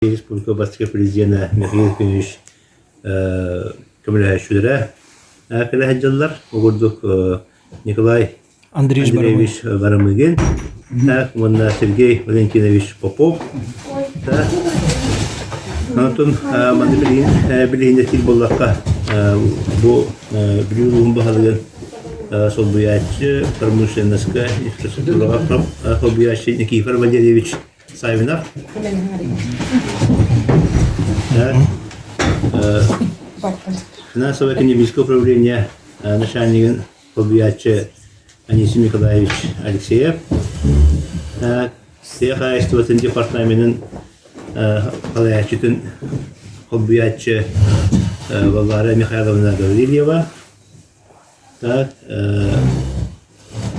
Республика Батыска президента Михаил Кенич көмөлөшүлөрө акыладжалар огурдук Николай Андреевич Барамыгин, так мына Сергей Валентинович Попов, так Антон Мандрин тил боллакка бу билүүгүн баалыгын солбуячы промышленностька инфраструктурага хоббиячы Никифор Валерьевич Савинов. Финансово-экономическое управление начальник хоббиячы Анисим Николаевич Алексеев. Сельхозхозяйство департаментын халаячытын хоббиячы Валерия Михайловна Гаврильева.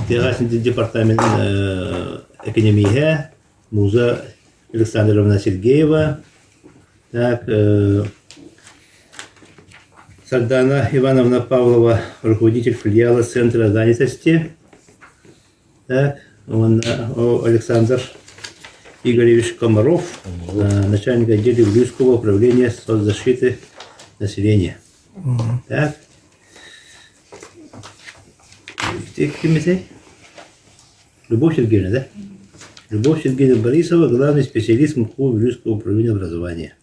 Сельхозхозяйство департаментын экономия Муза Александровна Сергеева. Так, Сардана Ивановна Павлова, руководитель филиала Центра занятости. Так, Александр Игоревич Комаров, начальник отдела Блюзского управления соцзащиты населения. Так. Любовь Сергеевна, да? Любовь Сергеевна Борисова, главный специалист МКУ Блюзского управления образования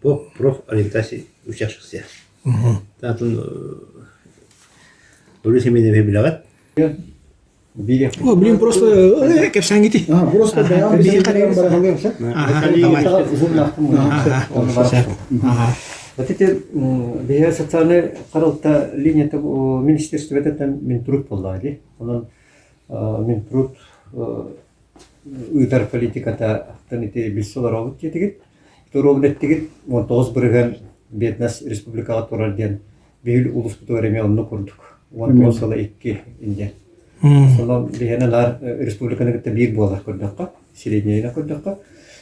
по профориентации учащихся. Так, он семейный билет. О, блин, просто как сангити. Просто вот эти бия социальные каралта линия того министерства это Минтруд поллаги. Он Минтруд уйдар политиката таните бисола работи тигит. То робнет тигит он тоз бирген беднас республикага турарден бил улус бутуреме онну курдук. Он тосала 2 инде. Сонан бихенелар республиканы гытта бир болар курдакка, средняйна курдакка.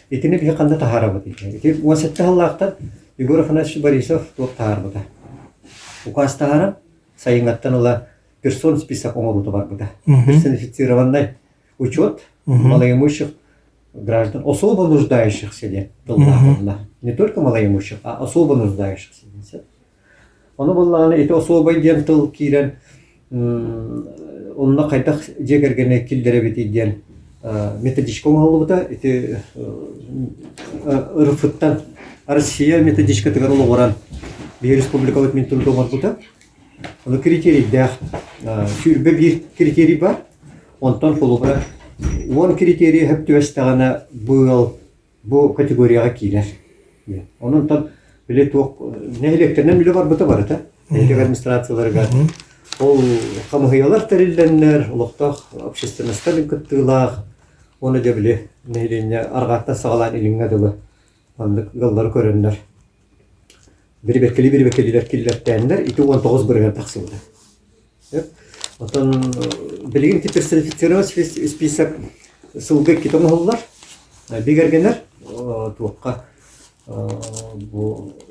Итине бихе канда тахарабат ити. Ити уасетта халлактан Егор Афанасьевич Борисов топ тахарбата. Указ тахара сайынгаттан ула персон список оңобута барбата. Персонифицированный учет малоимущих граждан, особо нуждающихся ли, не только малоимущих, а особо нуждающихся. Оно было это особо дентал кирен, он на кайтах дегергене килдеребити ден методичка оңолубута, это РФТан Россия методичка тыгарылы оран бир республикалык Минтрудо барбута. Оно критерий да, сүйрбе бир критерий бар, онтан фолубра. Он критерий хэптүэстэгана бу категорияга килер. Онун там биле ток нехлектернен биле бар бута барата. Элек администрацияларга ол камыялар терилденнер, улуктак общественностьтан кыттылак. Оны да биле нехлене аргатта сагалан илиңге дылы. Андык галлар көрөннөр. Бир-бекелилер киллеттендер, 19 бирген таксылды. Отон билген персонифицировать список сылгы китомоллар бигергенер туакка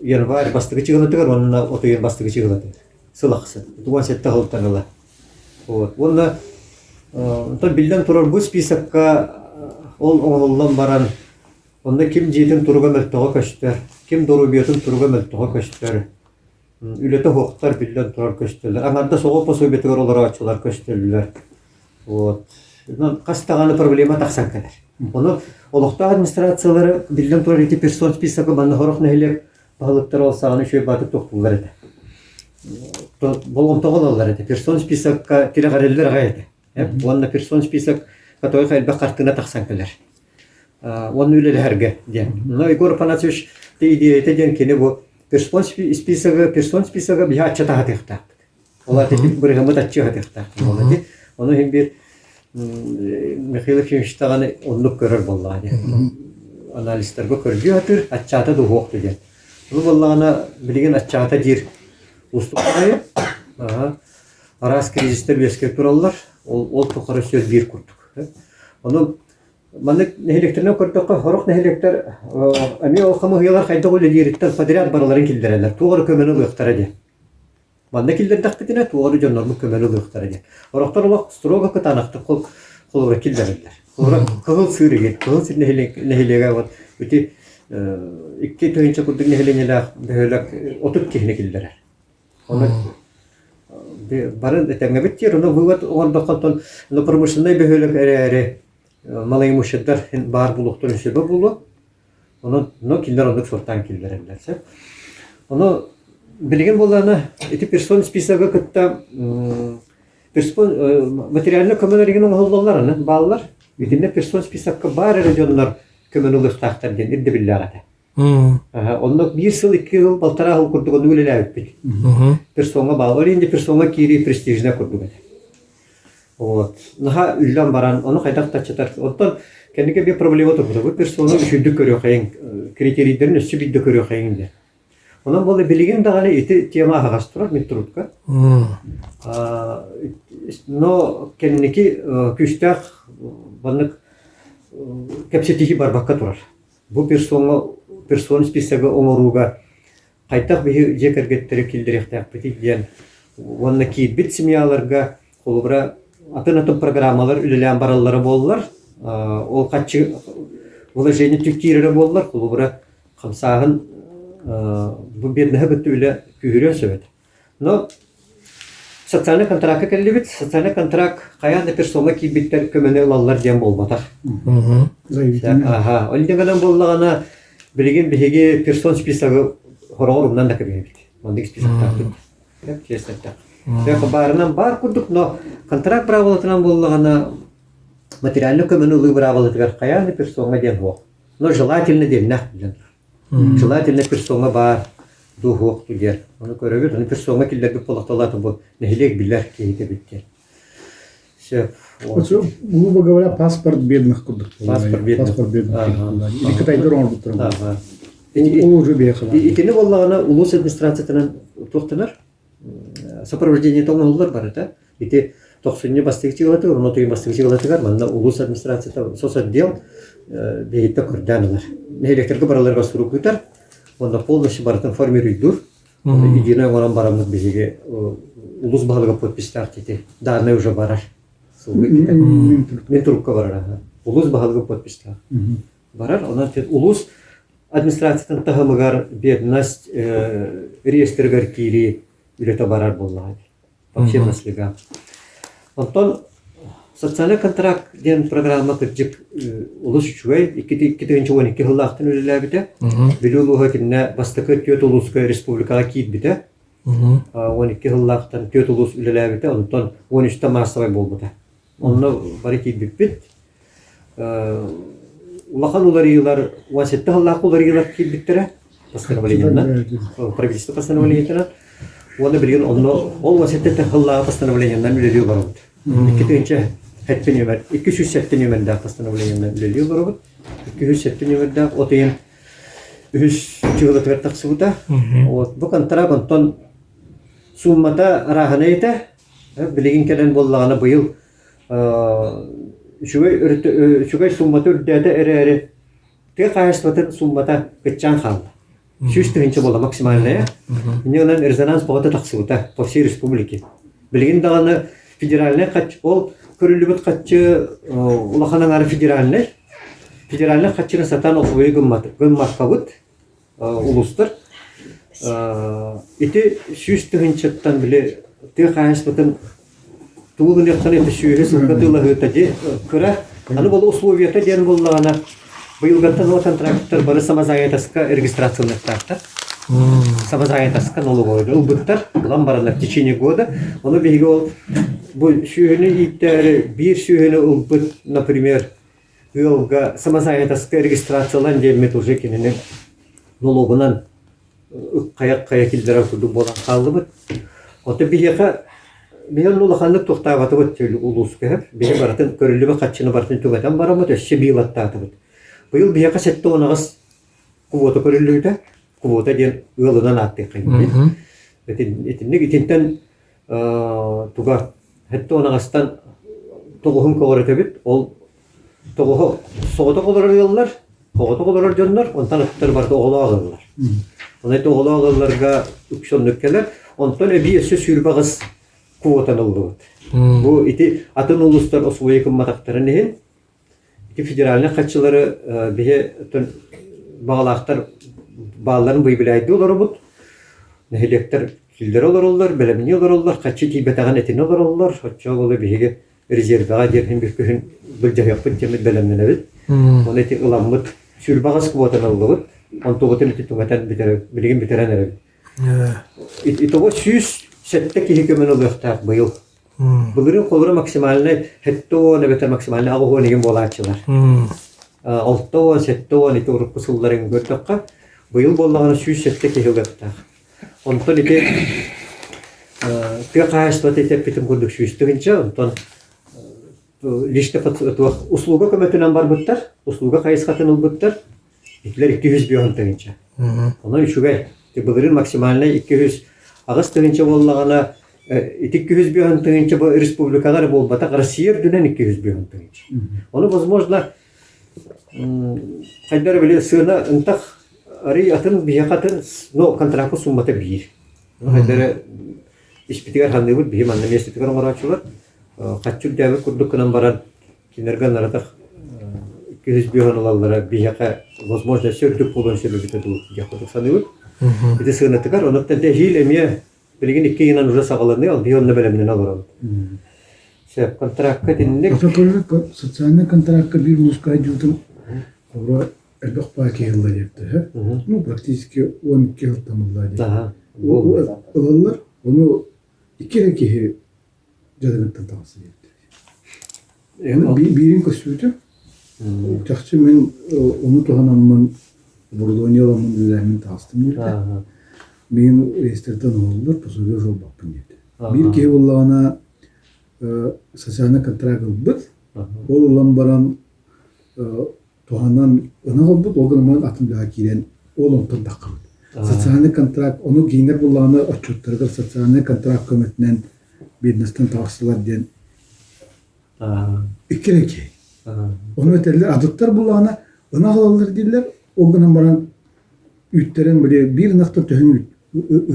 январь бастыгы чыгылатыгар онна отойын бастыгы чыгылаты сылаксы 27 хылтанала. Вот. Онна тон билден турар бу списокка ол оңоллан баран онда ким жетин турга мөлтөгө көчтөр, ким дорубиятын турга мөлтөгө көчтөр. Үлете хоқтар билден турар көчтөлөр. Аңарда сого пособиятыгар олар ачылар көчтөлөр. Вот. Кастаганы проблема таксан келер. Оны олукта администрациялары билден турар эти персон списокы баны хорох нехилек багылыктар олсаганы шөй батып токтулар эти. Болгон тоголалар эти персон списокка кире кареллер гайты. Онна персон список катой кайба картына таксан келер. Оны үлелерге ден. Но Егор Афанасьевич те идея этеден кене бу персон списога бия ачата хатыктак. Олар тетип биргемет ачы хатыктак. Олар оны hem bir Михаил Ефимович таганы онлук көрөр боллады. Анализтерге көргө атыр ачата да хок деген. Бу боллагана билген ачата жер устукай. Арас кризистер беске тураллар. Ол токары сөз бир курдук. Оны Мандык нехилектерне көрдөккө хорок нехилектер ами ол камыялар кайда гөлө дириттен подряд бараларын килдерелер. Тугары көмөнү ыктара ди. Манда килдер тактыкына тугары жоннорду көмөнү ыктара ди. Ороктор улак строго кытанакты колго килдерелер. Кыл сырыгы, кыл нехилеге вот өте iki tüyünçe kurduk nehilenyeler böyle otup kihne Onu barın etenge bitti. Onu buat orada kanton no promosyonda böyle ere malay müşedder bar buluktur sebep bulu. Onu no killer onu sortan killer ellerse. Onu bilgin bolana eti person spisaga kıtta материальный көмөлөрүгүн оңголдолларын балалар итинде персон списокка бар региондар көмөлөлөр тактар ден ирде билларата. Онда 1 жыл 2 жыл балтара жыл курдук onu өлеләбит. Персонга балалар инде персонга кири престижне курдук. Вот. Наха үллән баран, оны кайдак тачатар. Оттан кендиге бир проблема турду. Бу персона үшүндү көрө кайын критерийлерин өсү бидде көрө кайын де. Онан болы билген даганы ити тема агастырар метрутка. Но кенники күчтәк баннык кепсетихи барбакка турар. Бу персон списогы оңоруга кайтак бии жекергеттери килдиректак битик ден. Онна кийбит семьяларга колубра атын программалар үлелән бараллары боллар. Ол качы вложение түктире боллар колубра камсагын bu беднеге бүтүлө күрө сөбөт. Но социальный контракт келбит, социальный контракт каянда персона кийбиттер көмөнө алалар дем болбата. Ага, олдегенен боллагана билген биһиги персон списогы хорогорунан да кебит. Мондик списоктар бит. Деп честетта. Деп барынан бар курдук, но контракт праволотунан боллагана материальный көмөнө улы праволотугар каянда персона дем бо. Но желательно демнах билен. Желательно персона бар духок тугер. Оны көрөбүт, аны персона киллерге полакталаты бу нехилек билер кейте биттер. Всё. Грубо говоря, паспорт бедных курдук. Паспорт бедных. Или Кытайдыр оңор буттыр. Ол уже бехала. Итини боллагана улус администрациятынан токтонор сопровождение тоңоллар бар да. Ити 90-ны бастыгы жылаты, оны тыйын бастыгы жылатыгар, манда улус администрацията соцотдел бейітті көрдәнілер. Нехилектерге бараларға сұру күтер, онда полностью барытын формируйдур. Единой оңаран барамыз бізеге улус бағылыға подпистар тете. Дарны уже барар. Мен трубка барар. Улус бағылыға подпистар. Барар, онан улус администрациятын тағымығар бедность реестргар кири үлеті барар боллады. Общественностьліға. Онтон социальный контракт ден программа кырдык улус үчүгөй 2012 жылдактын үлелебите. Билүүлүгө кинне бастыкы төт улуска республикага кийбите. 12 жылдактан төт улус үлелебите, онтон 13 массовый болбута. Онно бары кийбит. Улахан уларыйлар 17 жылдакы уларыйлар кийбиттере. Постановлениена. Правительство постановлениена. Оны билген онно ол 17 жылдагы постановлениендан үлелүү барат. 207 нөмірді постановлениені үлелеу барабыд. 207 нөмірді отайын үш чығылы тақсыбыда. Бұл контракт онтон суммата рахана еті. Білеген кәден боллағаны бұйыл үшігай суммата үрдәді әрі-әрі. Тек қайыстыбатын суммата күтчан қалды. 300 бола максимальная. Мне онан резонанс бағыты тақсыбыда по всей республике. Білеген дағаны федеральный кач ол көрүлүбүт качы улаханан ары федеральный качына сатан окуй гыммаккабыт улустар ити сүйстүгүнчаттан биле тек кайыспытын туулун яктан эти сүйрө сылгатылыгыта же кыра аны бол условията ден боллагана быйылгаттан контракттар бары самозанятоска регистрационный тарта самозанятоска налоговый убыттар улам баралар в течение года. Оны беги ол бу сүйөнү иттери бир сүйөнү убыт, например, ылга самозанятоска регистрациялан демет уже кенене налогунан каяк килдера курду болан калдыбыт. Ота бигека мен улаханлык токтабатыбыт улуска беги баратын көрүлүбө качыны бартын түгөтөн барамыт өссө бийлаттатыбыт. Быйыл бигека сетте онагыс кубота көрүлүдө кубота ден ылынан атты кайын. Этинник итинтен туга хетте онагастан тогохун когоретебит ол тогохо согото колорулар когото колорор жоннор онтан ыттар барды оголоогылар. Онайты оголоогыларга үксөннүккелер онтон эби өсө сүрбагыс куботан олдубут. Бу ити атын улустар осуй кымматактарын ити федеральный катчылары бие bağlaqtar bağların bıybilaydı olur bud. Nehilekter kilder olurlar, belemini olurlar, kaçı tibetagan etini olurlar. Hatta böyle bir rezervaga derhin bir köyün bılca yapın temel belemine bit. Onu eti ılamıt sürbagas kubotan olurlar. On tobotan eti tungatan bilgin bitiren ere. İtobo süs sette ki hükümen oluyor tak bu yıl. Bunların kolları maksimaline hetto ne beter maksimaline ağo negin bolaçılar. Altta sette ne torup kusulların göttakka bu yıl bollağını süs sette ki oluyor tak. Ondan iti пекаешь вот эти питом курдук шүйстігінше, онтан лиште услуга көмөтүнөн бар буттар, услуга кайыскатын ул буттар, итлер 200 бүйөн тегинче. Онан үшүгай, бұлырын максимально 200 агыс тегинче боллагана 200 бүйөн тегинче бу республикалар болбата, Россия дүнен 200 бүйөн тегинче. Оны возможно кайдар биле сына ынтак ари атын биякатын, но контракту суммата бир. Кайдар İspitigar hangi bir bihim anne mesletikler olarakçılar kaççıl devir kurduk kanan baran kindergan aratak 200 bihan olallara bihaka возможно sürdük bulun sebebi de bu yapıdık sanıyor. Bir de sığınatıkar onu da hil emiye bilgin iki yınan uza sağlanıyor al bihonla belemden alırım. Şey kontrakka dinlik. Социальный контрактка bir muskay jutun ora elbaq paki yıllar yaptı. Ну практически 12 yıl tamamladı. Daha. O ılallar onu iki rekihi cadanıktan tavsiye etti. Yani birin kösüydü. Çakçı men onu tohanamın burada oynayalamın düzenini tavsiye etti. Men reislerden oldular, pasöyle yol bakın dedi. Bir kehi ollağına sosyalne kontrakt olbut, ol olan baran tohanan ına olbut, o zaman atımdağa giren olumdan takıldı. Социальный контракт, onu giyinir bullağına açıktırdır. Социальный контракт kömetinden bednestten tavsiyeler diyen iki reki. Onu öterler, adıktar bullağına ına alırlar dediler. O günden baran ütteren böyle bir nokta tühün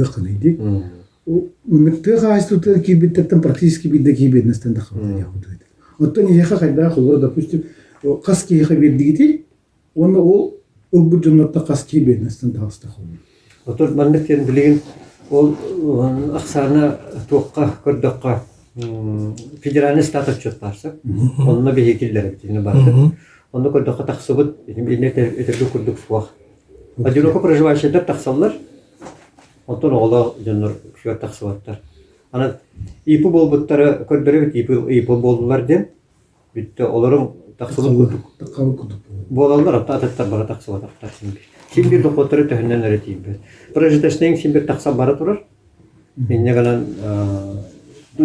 ıkınıydı. O mümkün ağaç tutar ki bitterten praktiki biddeki bednestten de kalır yahuduydu. Ondan yaka kayda olur da püstü kaski yaka verdiği onu o bu cümlette kaski bednestten tavsiye kalır. Otur manlık yani bilgin ol aksarına tuğqa kırdaqqa federalni statut çötparsak onunla bir hekillere bittiğini bardı. Onu kırdaqqa taqsıbıt internet eterge kurduk suaq. Adiloko проживающийлер taqsallar ondan oğla jönür şu taqsıbatlar. Ana ipi bolbuttara kördörü ipi boldular den bitti olarım taqsılıp kurduk. Taqalı kurduk. Bolallar atatlar bara taqsıbatlar şimdi. Şimdi doktorları töhünden öğreteyim ben. Projeteşten şimdi taksa bara durur. Enne galan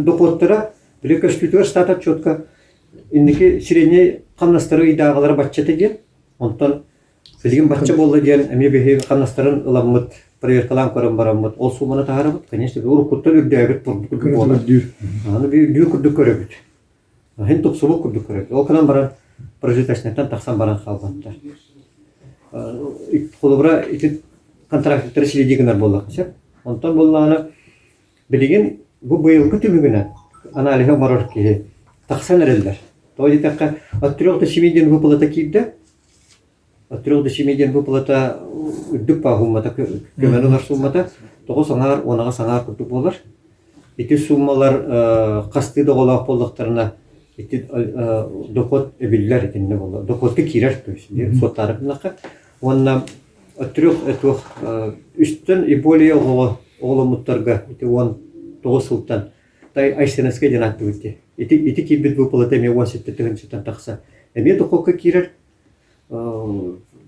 doktorlara bile köşkütüver statut çötka. İndiki sireni kanastırı idağalara batçete gen. Ondan bilgin batça bollu diyen emi behi kanastırın ılamıt, proyerkalan koran baramıt, ol sumana taharamıt. Конечно, bir urukutta bir dövüt kurduk bolar. Hani bir düğü kurduk köröbüt. Hen topsulu kurduk köröbüt. O kalan baran projeteşten taksan baran kalbatlar. Kolubra iti kontraktları silediğinler bollakça. Ondan bollağına bilgin bu yılki tümügüne analize marar ki taksan erenler. Toydi takka atırıqta simedien выплата kibde. Atırıqta simedien выплата üddük pahumata kömenular summata. Toğu sanar onağa sanar kutup bolar. Iti summalar kastı da olaq bollaklarına iti dokot ebiller etinde bolar. Dokotki kirer tüysü. Sottarık nakka. Ondan atırıq etuq üstten iboliye oğlamutlarga iti on toğuz sultan. Tay ayseneske janatı bitti. İti kibit выплата me 17 tığınçıdan taqsa. Eme dokokka kirer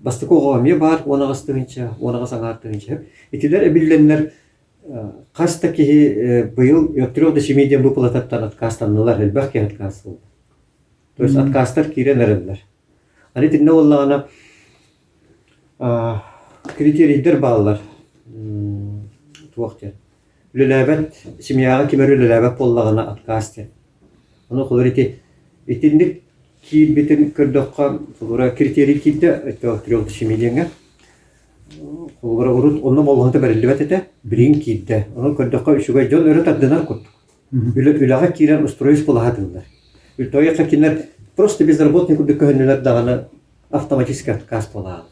bastıkoğa me bar onağız tığınça, onağız sanar tığınça. İtiler ebillenler kasta ki bu yıl atırıq da simedien выплататтан atkastanlılar elbaki atkaslı. То есть atkastar kiren erenler. Hani tinne ollağına kriteriyler bağlılar. Tuğakça. Lülebet, simyağa kimeri lülebet bollağına atkastı. Onu kulur itindik ki bitin kırdokka kulura kriteriy kidde atırıq simediyenga. Kulura urut onu bollağında berillibet ete bilin kidde. Onu kırdokka üçüge jon örüt addınar kurduk. Ülağa kiren устроюсь полагатынlar. Ültoya kinler просто безработный курдuk köhünlüler dağına автоматически отказ bollağır.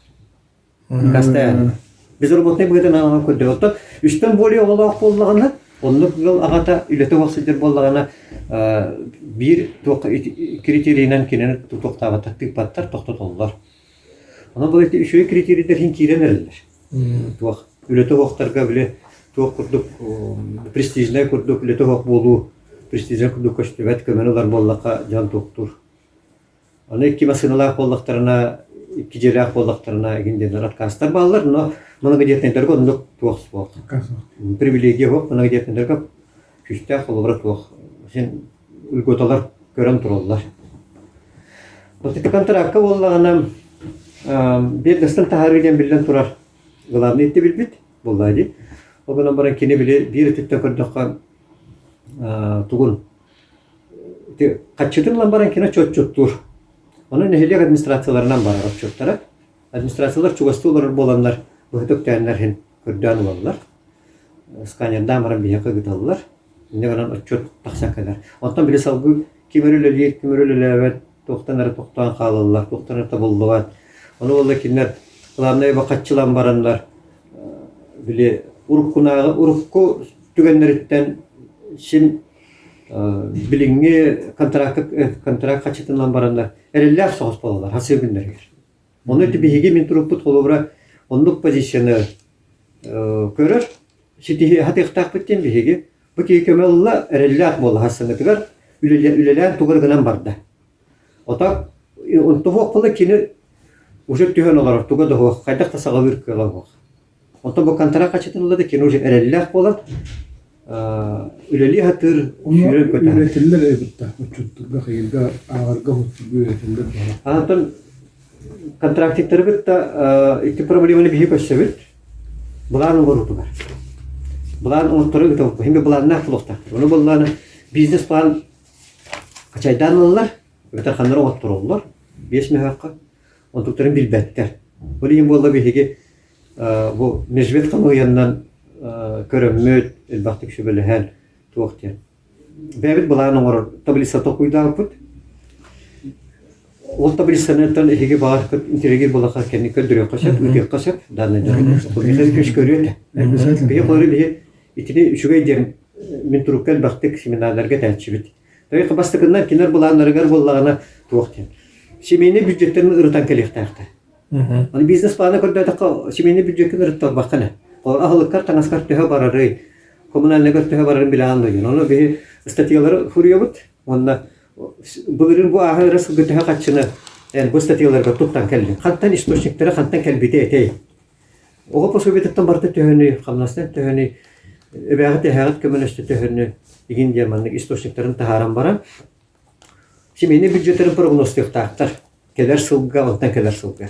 Кастаян. Biz robotny bu geden alan kördük. Otta üstten bolýa olaq bollagana, onu yıl agata ülete wagtsydyr bollagana bir kriteriýadan kenen toktaba taktik battar toktatollar. Ona bu eti şu kriteriýler hin kiren erler. Tuaq ülete wagtlarga bile tuaq kurduk prestijne kurduk ülete wagt bolu prestijne kurduk köştübet kömeneler bollaqa jan doktor. Ana iki masinalar bollaqtarına iki jelak bollaqtarına gindenler atkastar ballar no mana gedetler gonduk tuaq sport. Привилегия yok mana gedetler kap küçte kolobrat tuaq. Sen ülgotalar görem turullar. Otik kontrakka bollagana bir destan taharriyen bilen turar. Gılavni etti bilbit bollaydı. O bilen baran kini bile bir tütten kurdukka tugun. Kaçıdın lan baran kine çottur. Onun nehirlik administrasiyalarından barar çotlara. Administrasiyalar çuvastı olur bolanlar. Bu hütük değerler hin kürdan olanlar. Skanyandan baran bir yaka gıdalılar. Ne kadar çot taksak eder. Ondan bile salgı kimerüleli evet toktan kalılar, toktan tabulluğat. Onu valla kinler Kılamnaya bakatçılan baranlar bile urukku tügenleritten şimdi bilingi kontrak kaçıtından baranlar ereller soğuz bolalar hasıl günler. Onu eti bihigi min turuput olubra onluk pozisyonu görür. Şimdi hadi ıhtak bittin bihigi. Bu ki kömella ereller bola hasılını tıgar ülelen tugargınan barda. Otak ontuvuk bula kini уже тühen olarak tuga da hoq kaydak da sağa bir kala hoq. Ondan bu kontrak kaçıtınladı ki уже ereller bolan üleli hatır şüren kötü. Üretirler elbette. Uçutturga hayırga ağırga hutubu üretirler. Ondan kontraktikleri bitti iki problemini bihi köşevit. Bulan uğrutular. Bulan uğrutuları bitti. Hem bulan ne yapılırlar? Onu bulan biznes plan kaçaydan alırlar. Veterhanlara otururlar. 5 mehakka. Ontukların bilbetler. Bu diyeyim bu Allah bihigi bu mecbet kamuoyandan körömmöt elbaqtık şu böyle hal tuğaktyan. Bebet bulanın var tablisa tokuyda put. O tablisanın higi bağır interagir bulaka kendi kördürüyor kaşat, ödüyor kaşat. Danlıca. Bu bir köş görüyor. Bir koru bir itini şu gaydim min turukkel baktık seminerlerge tercibit. Tabii ki bastıkından kinar bulanları gar bullağına tuğaktyan. Şimeni bütçetlerini ırıtan kelektardı. Hani biznes planı kurdada şimeni bütçetlerini ırıtan bakana. O ahılıklar tanıskar tühe bararı, komunal negar tühe bararı bilandı. Onu bir statiyaları huruyabut. Onda bugün bu ahır arası tühe kaçını, yani bu statiyaları tuttan kelli. Kantan istoşnikleri kantan kelbite etey. O posobetetten barda tüheni, kamlastan tüheni, ebağıt hayat kömünüstü tüheni, igin Germanlık istoşniklerin taharan baran. Şimeni bütçetlerin prognostik taktar. Keler sılga, ondan keler sılga.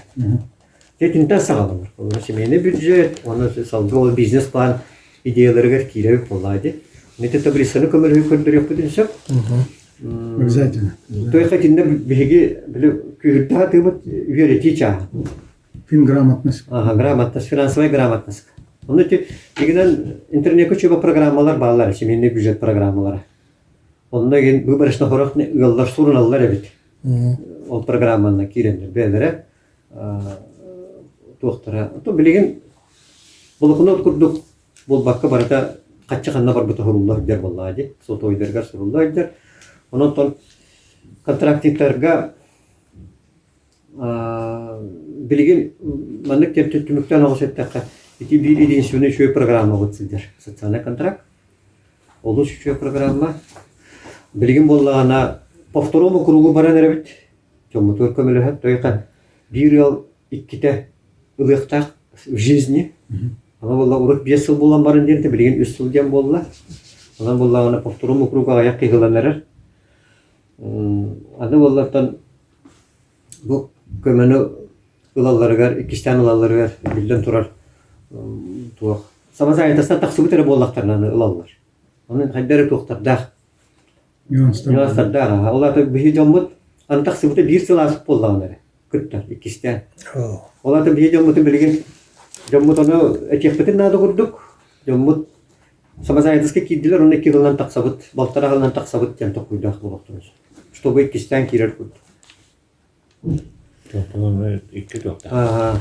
Tinten sağlamır. Şimeni bütçet, onu salgı ol biznes plan ideyaları gar kirevip olaydı. Nete tablisanı kömürü kördürüyor budinşap. Zaten. Toyka tinde bihigi bile kühürtüha tığımıt üyereti çağı. Fin gramatnas. Aha, gramatnas, finansmay gramatnas. Onun için ilgiden internete çöpe programmalar bağlar, şimeni bütçet programmalara. Onda bu barışna horak yıllar sorun alırlar evet. O programmandan kirenler belere doktora. To bilgin bulukunu kurduk. Bol bakka barata kaçça kanna bar buta horullar der vallahi. Soto oydergar sorullar der. Onun ton kontraktiklerga bilgin manlık tümükten oluşettakka iki bir edisyonu şu programma geçildir. Sosyal kontrakt. Oluş şu programma bilgin bollağına повторому кругу баран эребит. Жомутур көмөлөһөт тойкан 1 yıl 2-те ылыктак в жизни. Ана болла урут 5 yıl болан барын дерде билген 3 yıl дем болла. Анан болла ана повторому круга аяк кыйгыланар. Аны боллардан бу көмөнү ылаларыгар, икистен ылаларыгар билден турар. Туак. Самаза айтасына таксыбытыр боллактарнаны ылалар. Анын хайдары токтарда Nüanslarda. Olar da bir jamut antak sebutda bir yıl asıp bollanlar. Kırklar ikisten. Olar da bir jamutun bilgin jamut onu etekpetin nada kurduk. Jamut sama saya eski kidiler onu 2 yıldan taksabut, baltara haldan taksabut jam tokuyda bolaktunuz. Чтобы ikisten kirer kurdu. Tamam evet, iki doktor. Aha.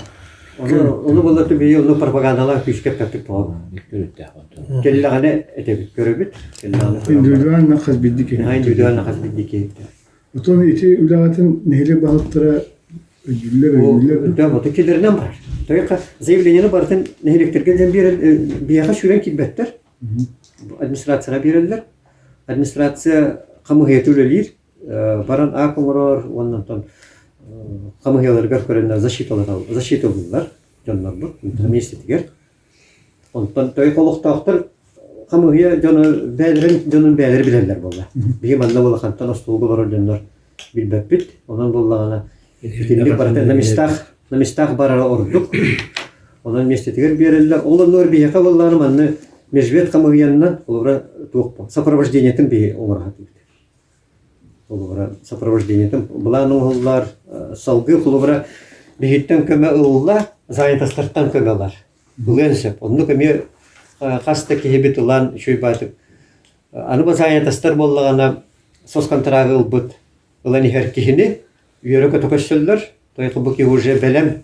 Onu buldu bir onu propagandala küçük kaptık tamam. Görüntü oldu. Kellagane etebit görübüt. Kellagane. Individual nakaz bildik. Aynı videolar nakaz bildik. Oton iti ülağatın neyle balıklara güller O güller. da motokilerden var. Tabii zevlenyeni bartın nehirliktirgen bir yaka şuren kilbetler. Administrasyona verirler. Administrasiya kamu heyetülelir. Baran akumuror ondan ton kamu heyetleri görenler zaşit olurlar. Canlar bu. Ministetiger. Ondan tabii koluktaktır. Kamu heyet canın beyleri bilirler bunlar. Bir manna bola kantan ostolgu var canlar bilbep bit. Ondan bollağına ikinlik barata namistah barara orduk. Ondan ministetiger verirler. Onlar bir yaka bollağına manna mecbet kamu heyetinden olara tuğuk. Сопровождениятын bir olara hatip. Olara сопровождениятын. Bulanın oğullar salgı olara bihitten köme oğullar zayıntastırttan kömeler. Bulensep. Onu köme kasta kihibit ulan şuy batıp. Anı zayıntastır bollağına sos kontrağı olbut. Ulan her kihini yörük ötüköşsüller. Toyqı bu ki уже belem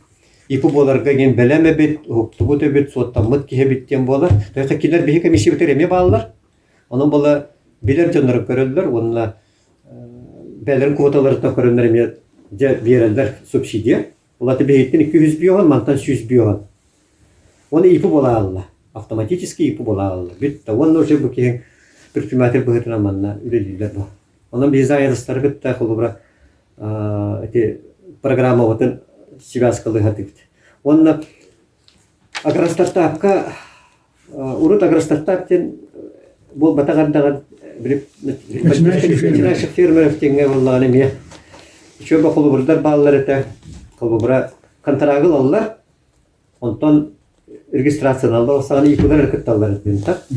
İpu bolarga gen beleme bit, huktubu da bit, sottamıt ki bitten bolar. Toyqı kiler bihi komisi bitireme bağlar. Onun bola biler canları görürler, onunla belerin kuotalarına görürler, verirler subsidiya. Ola da bihitten 200 biyoğun, mantan 100 biyoğun. Onu ipu bola Allah. Автоматически ipu bola Allah. Bitti. Onun уже bu ki предприниматель быгытына манна үлелилер bu. Onun bir zayıdısları bitti, kulubra программа ватын связкалы хатыпт. Онна агростартапка урут агростартаптен бол батагардаган билип начинающих фермеров теңге боллаган эме. Чөбө колубурдар балалар эте колубура контрагыл аллар. Онтон регистрацияны алды, осаганы ипудар эркетталлар этен так.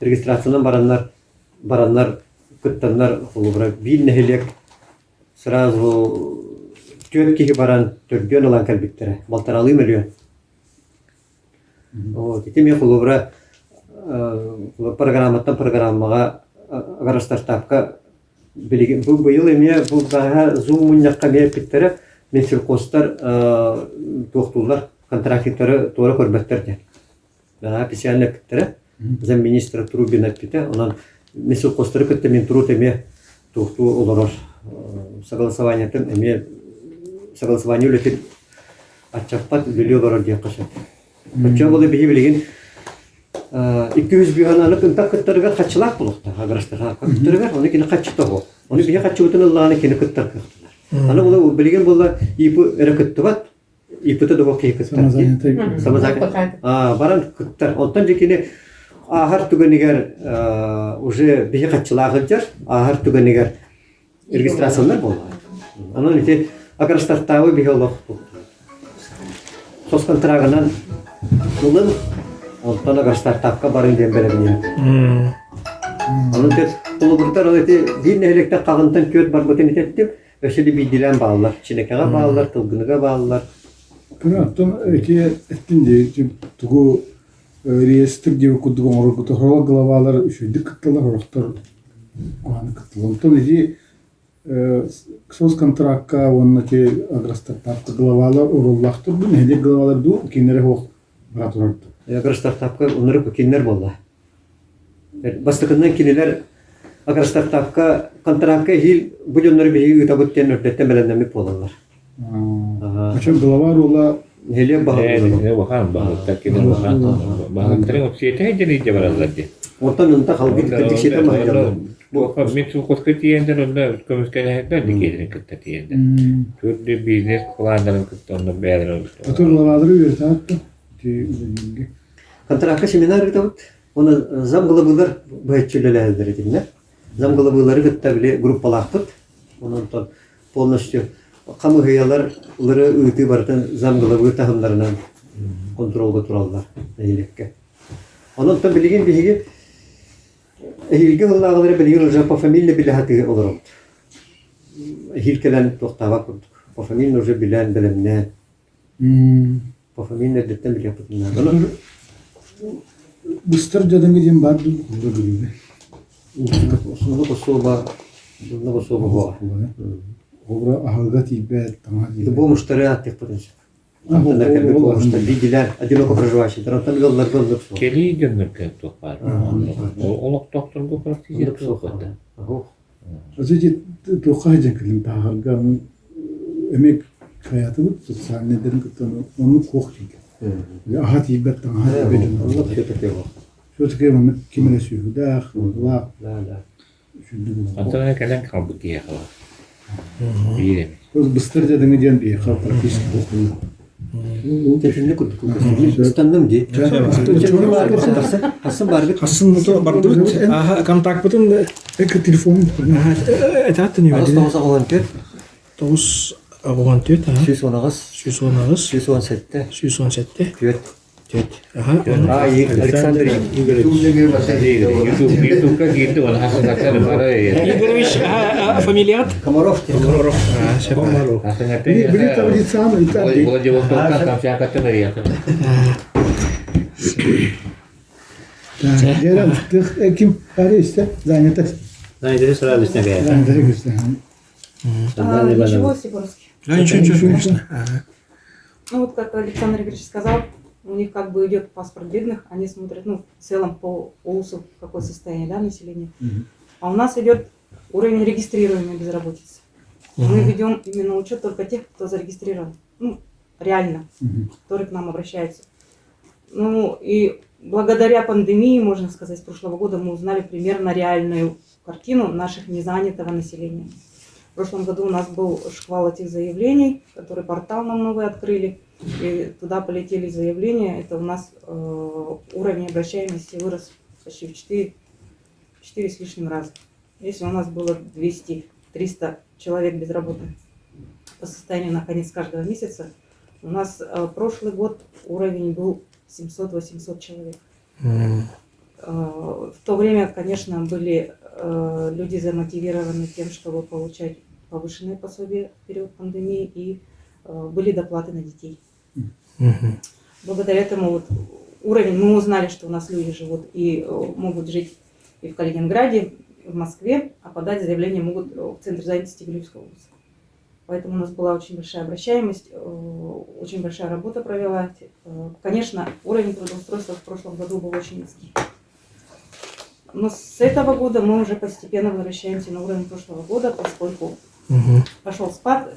Регистрациядан бараннар кыттаннар колубура бир нехелек сразу Түйет кихи баран төргөн алан кәлбиттері. Балтаралы миллион. Ити мен құлыбыра программаға агар стартапқа білеген. Бұл бұйыл еме, бұл баға зум мұньяққа мейіп біттері мен сілқостар тоқтулар, контрактиктері туары көрбәттерді. Баға писиянны біттері. Зам министр Трубин әппіті. Онан мен сілқостары күтті мен тұру теме тоқту оларар. Согласованиятын әме согласованию летит отчапат лилиолар диye кашат. Бача болы бихи билген 200 биян алып интак кыттырга качылак булыкта. Аграстырга кыттырга, оны кине качты го. Оны бия качы бүтүн Алланы кине кыттыр кыттылар. Аны болы билген болла ипу эрекыттыбат. Ипута да бок кыттыр. Самазак. Баран кыттыр. Онтан жекине ахар түгөнигер уже бия качылагы жар, ахар түгөнигер регистрациялар болду. Аны ите Агар стартауы бихолох. Сос контрагынан улын, онтан агар стартапка барын дем беребіне. Анын тет улыбыртар олети бир нехелектен қағынтан көт бар бұтын ететтіп, өсілі бидилен бағылар, чинекеға бағылар, тылгыныға бағылар. Күні аттан өте әттін де, тұғы реестр деу күдігі оңыр күті хорал главалар үшүйді кыттылар, орықтар қуаны кыттылар. Онтан еде Ксос контрактка онна те агростартапка главалар уруллахтыр бу неде главалар ду кинере хок братуракты. Агростартапка онырып кинер болла. Бастыкыннан кинелер агростартапка контрактка хил будjonları биги утабыттен өрдеттен белендемек болалар. Ачан главар ола Хеле багы. Бахан багы кинер бахан. Багы опсиете жени баралар ди. Ортан онта халгы тикшете махалла. Bu metu kotkı diyenden onda komisyonlar dikeyden kıtta diyenden. Türlü biznes planların kıtta onda beyler oldu. Otur lavaları verdi hatta. Контрактка семинар гытабыт. Оны зам главалар байтчүлелер директинде. Зам главалары гытта биле группалакпыт. Онтон полностью камы хыяларлары ыты бартын зам главы тахымдарынан контролга туралдар элекке. Онтон билген биги Hilge hıllağıları biliyor уже по фамилии bilahati olurum. Hilkelen tohtava kurduk. Po фамилии уже bilen bilemne. Po фамилии detten bile yapıtınlar. Bıstır jadangı jem bardu kuru biliyor. Bunu soba bu. Obra ahılgat ibet tamam. Bu müşteri attık potensiyel. Антон эркенбек болушта бидилер одиноко проживающий. Тарантан галлар голдук су. Кели идемдер кеп топар. Олок докторго практически топар. Azıcık dokayacak elim taharga emek hayatını sosyal neden kıtanı onu kokacak. Ahat yibettan ahat bedun. Allah kötü yok. Şu tıkı mı kimine sürdü da Allah La la. şundu bu. Антон кален калды кия кала. Билем. Öz bıstır dediğini diyen bir kalpar pis kokulu. Тетинде курдук. Станdım di. Хасан бар бит. Hassında bardı bit. Aha kontak bitin Peki telefonu etatti ne Агас verdi? тоғыз алған төт. 9 avon töt ha. Сүйс онағыз. 119 Сүйс он сетте. 117 Төт. töt. Aha. Александр Ютубка girdi ona Hasan Hasan para Игоревич, фамилият? Комаров. Ha, şey var. Hasan biri tabi sağım itabi. Vladivostok'tan Kamçatka'dan arıyor. Ceren tık kim arı işte zanete. Знаете, сразу снегая. Zanete güzel. Ничего, Сибирский. Да, ничего. Ага. Ну вот как Александр Игоревич сказал, у них как бы идет паспорт бедных, они смотрят, ну, в целом по УУСу, какое состояние, да, населения. А у нас идет уровень регистрируемой безработицы. Мы ведем именно учет только тех, кто зарегистрирован, ну, реально, которые к нам обращаются. Ну и благодаря пандемии, можно сказать, с прошлого года мы узнали примерно реальную картину наших незанятого населения. В прошлом году у нас был шквал этих заявлений, который портал нам новый открыли, и туда полетели заявления. Это у нас уровень обращаемости вырос почти в 4 с лишним раза. Если у нас было 200-300 человек безработных по состоянию на конец каждого месяца, у нас прошлый год уровень был 700-800 человек. В то время, конечно, были люди замотивированы тем, чтобы получать повышенные пособия в период пандемии, и были доплаты на детей. Благодаря этому вот уровень, мы узнали, что у нас люди живут и могут жить и в Калининграде, и в Москве, а подать заявление могут в Центре занятости Гребенской области. Поэтому у нас была очень большая обращаемость, очень большая работа провела. Конечно, уровень трудоустройства в прошлом году был очень низкий. Но с этого года мы уже постепенно возвращаемся на уровень прошлого года, поскольку пошел спад,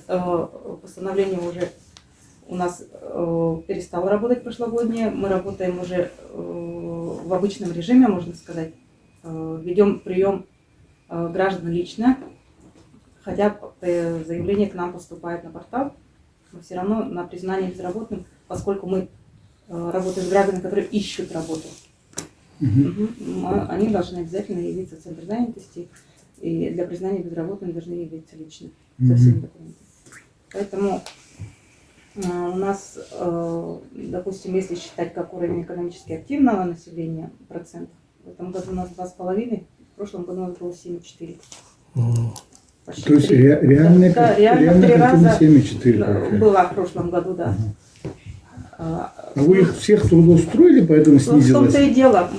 постановление уже у нас перестало работать прошлогоднее, мы работаем уже в обычном режиме, можно сказать, ведем прием граждан лично, хотя заявление к нам поступает на портал, но все равно на признание безработным, поскольку мы работаем с гражданами, которые ищут работу. Они должны обязательно явиться в Центр занятости, и для признания безработным должны явиться лично со всеми документами. Поэтому у нас, допустим, если считать как уровень экономически активного населения процентов, в этом году у нас 2,5, в прошлом году у нас было 7,4. Почти То есть три. реально Да, реально 3 раза 7,4. была в прошлом году, да. А вы их всех трудоустроили, поэтому В том-то снизилось? и дело,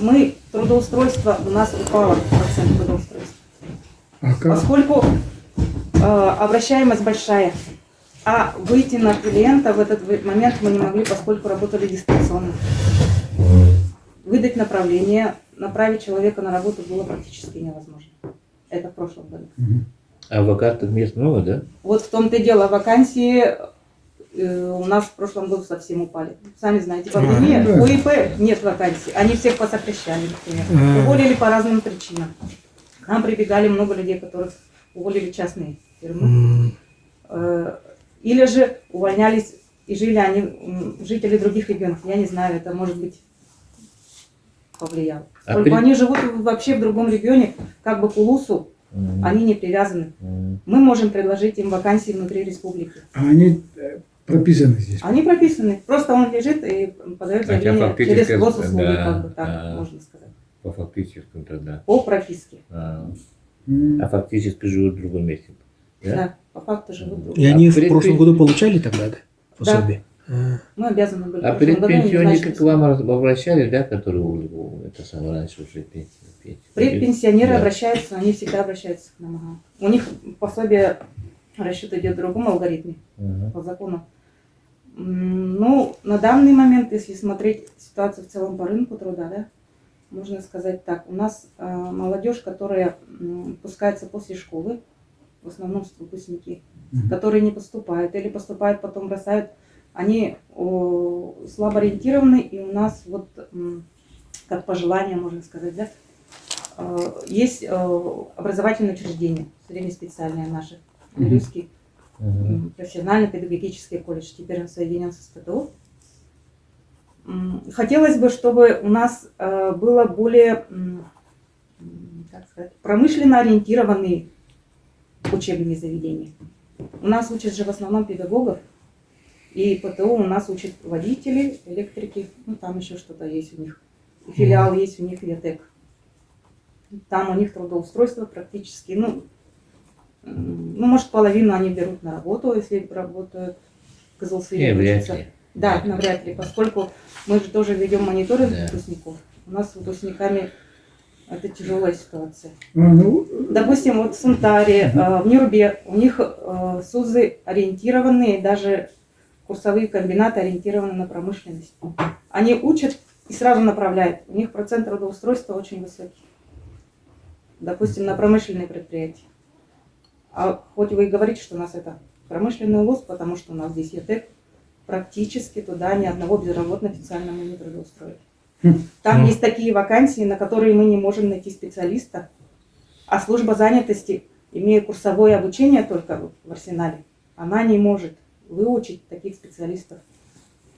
трудоустройство у нас упало, процент трудоустройства. А как? Поскольку обращаемость большая, а выйти на клиента в этот момент мы не могли, поскольку работали дистанционно. Выдать направление, направить человека на работу было практически невозможно. Это в прошлом году. А вакантных мест много, да? Вот в том-то и дело, вакансии у нас в прошлом году совсем упали. Сами знаете, пандемия, у ИП нет вакансий, они всех посокращали, например. Уволили по разным причинам. К нам прибегали много людей, которых уволили частные фирмы. Или же увольнялись и жили они, жители других регионов. Я не знаю, это может быть повлияло. Поскольку они живут вообще в другом регионе, как бы к УЛУСу, они не привязаны. Мы можем предложить им вакансии внутри республики. А они прописаны здесь? Они прописаны. Просто он лежит и подает заявление через госуслуги, да, как бы так да. можно сказать. По фактическому-то, да. По прописке. А фактически живут в другом месте. Да, по факту живут в И другом. они в прошлом году получали тогда, да? Пособие? Мы обязаны были. А в прошлом году, они предпенсионники назначились. к вам обращались, да, которые это самое раньше уже пенсию? Предпенсионеры Да. обращаются, они всегда обращаются к нам. Ага. У них пособие расчет идет в другом алгоритме по закону. Ну, на данный момент, если смотреть ситуацию в целом по рынку труда, да, можно сказать так. У нас молодежь, которая пускается после школы, в основном выпускники, которые не поступают или поступают, потом бросают, они слабо ориентированы, и у нас вот, как пожелание, можно сказать, да, есть образовательные учреждения, среднеспециальные наши, Вилюйский профессионально-педагогический колледж, теперь он соединен с СПТУ. Хотелось бы, чтобы у нас было более, как сказать, промышленно ориентированные учебные заведения. У нас учат же в основном педагогов, и ПТУ у нас учат водителей, электрики, ну там еще что-то есть у них. И филиал есть у них ЯТЭК. Там у них трудоустройство практически, ну, может, половину они берут на работу, если работают в КЗЛСИ. Вряд ли. Да, навряд ли, поскольку мы же тоже ведем мониторинг выпускников. У нас с выпускниками это тяжелая ситуация. Допустим, вот в Сунтаре, в Нюрбе, у них СУЗы ориентированные, даже курсовые комбинаты ориентированы на промышленность. Они учат и сразу направляют. У них процент трудоустройства очень высокий. Допустим, на промышленные предприятия. А хоть вы и говорите, что у нас это промышленный вуз, потому что у нас здесь ЯТЭК, практически туда ни одного безработного официально мы не трудоустроили. Там есть такие вакансии, на которые мы не можем найти специалиста, а служба занятости, имея курсовое обучение только в арсенале, она не может выучить таких специалистов.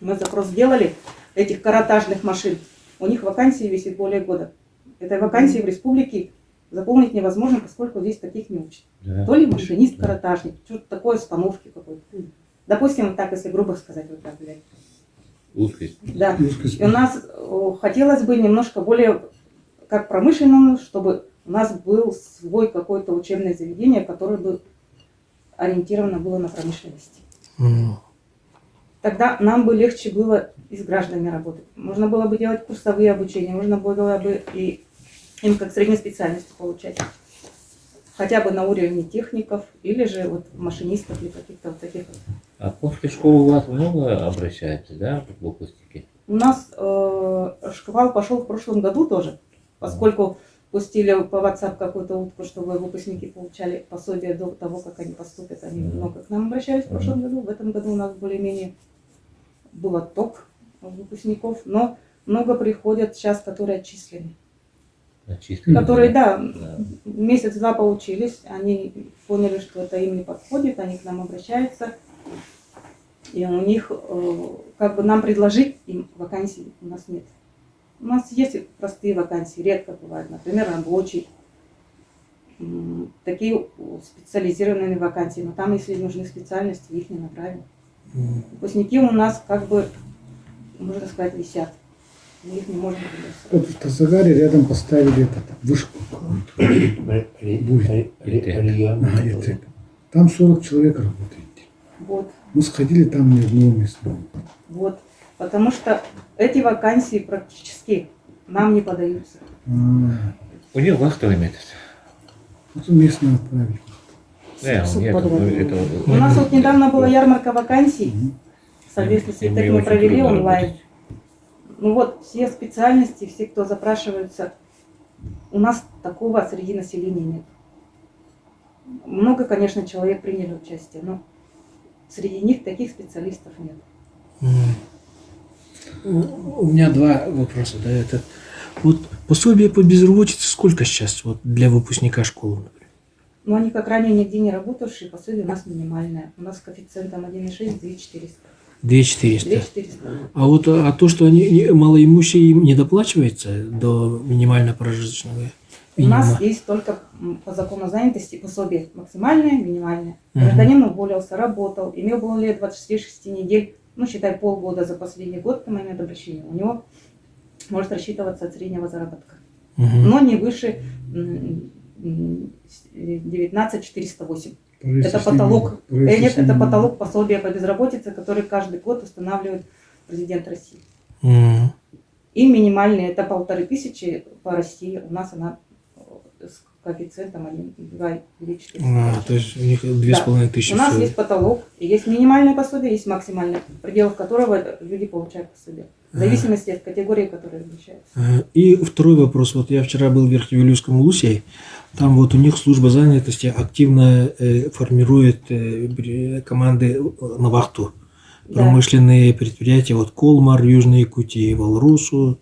Мы запрос сделали этих каротажных машин, у них вакансии висит более года. Этой вакансии в республике заполнить невозможно, поскольку здесь таких не учат. Да. То ли машинист, каротажник, что-то такое, установки какой-то. Допустим, вот так, если грубо сказать, вот так взять. Узкость. Да. И у нас хотелось бы немножко более как промышленному, чтобы у нас был свой какое-то учебное заведение, которое бы ориентировано было на промышленность. Тогда нам бы легче было и с гражданами работать. Можно было бы делать курсовые обучения, можно было бы и им как средней специальности получать. Хотя бы на уровне техников или же вот машинистов или каких-то вот таких. А после школы у вас много обращается, да, выпускники? У нас шквал пошел в прошлом году тоже, поскольку пустили по WhatsApp какую-то утку, чтобы выпускники получали пособие до того, как они поступят. Они много к нам обращались в прошлом году. В этом году у нас более-менее был отток выпускников, но много приходят сейчас, которые отчислены. Которые, да, месяц-два поучились, они поняли, что это им не подходит, они к нам обращаются, и у них, как бы нам предложить им вакансий у нас нет. У нас есть простые вакансии, редко бывают, например, рабочий, такие специализированные вакансии, но там, если нужны специальности, их не направим. Выпускники у нас, как бы, можно сказать, висят. Мы их не можем пригласить. Вот в Тазагаре рядом поставили вышку. Ага, там 40 человек работает. Вот. Мы сходили, там ни одного места. Вот. Потому что эти вакансии практически нам не подаются. У них вахтовый метод. Вот местно отправили. Да, это У нас вот недавно была ярмарка вакансий. Соответственно, с этим мы провели онлайн. Ну вот, все специальности, все, кто запрашиваются, у нас такого среди населения нет. Много, конечно, человек приняли участие, но среди них таких специалистов нет. У меня два вопроса. Да, это вот пособие по безработице сколько сейчас вот для выпускника школы, например? Но они как ранее нигде не работавшие, пособие у нас минимальное. У нас с коэффициентом 1,6 2400. 2400. 2400. А вот то, что они малоимущие, им не доплачивается до минимально прожиточного У нас есть только по закону занятости пособие максимальное, минимальное. Гражданин уволился, работал, имел более 26 недель, ну считай полгода за последний год на момент обращения, у него может рассчитываться от среднего заработка. Но не выше 19 408. Это потолок. Нет, это потолок пособия по безработице, который каждый год устанавливает президент России. И минимальный это 1500 по России. У нас она коэффициентом 1, 2 или 4. То есть у них 2500 У нас всего. есть потолок, и есть минимальное пособие, есть максимальное, в пределах которого люди получают пособие. В зависимости от категории, которая обучается. И второй вопрос. Вот я вчера был в Верхневилюйском Улусе. Там вот у них служба занятости активно формирует команды на вахту. Да. Промышленные предприятия. Вот Колмар, Южной Якутии, Валрусу,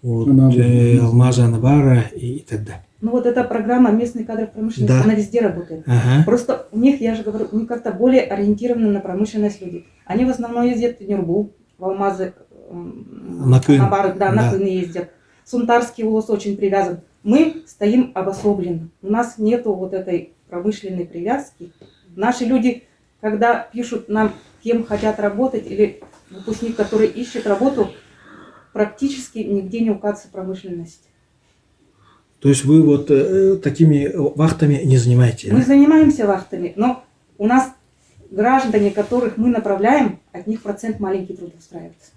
вот, Алмаза, Анабара и так далее. Ну вот эта программа местные кадры промышленности, Да. она везде работает. Ага. Просто у них, я же говорю, у них как-то более ориентированы на промышленность люди. Они в основном ездят в Нюрбу, в Алмазы, На Кын. Анабар, да, на Да. Кын ездят. Сунтарский улус очень привязан. Мы стоим обособленно. У нас нету вот этой промышленной привязки. Наши люди, когда пишут нам, кем хотят работать, или выпускник, который ищет работу, практически нигде не указывается промышленность. То есть вы вот такими вахтами не занимаетесь? Мы Да? занимаемся вахтами, но у нас граждане, которых мы направляем, от них процент маленький трудоустраивается.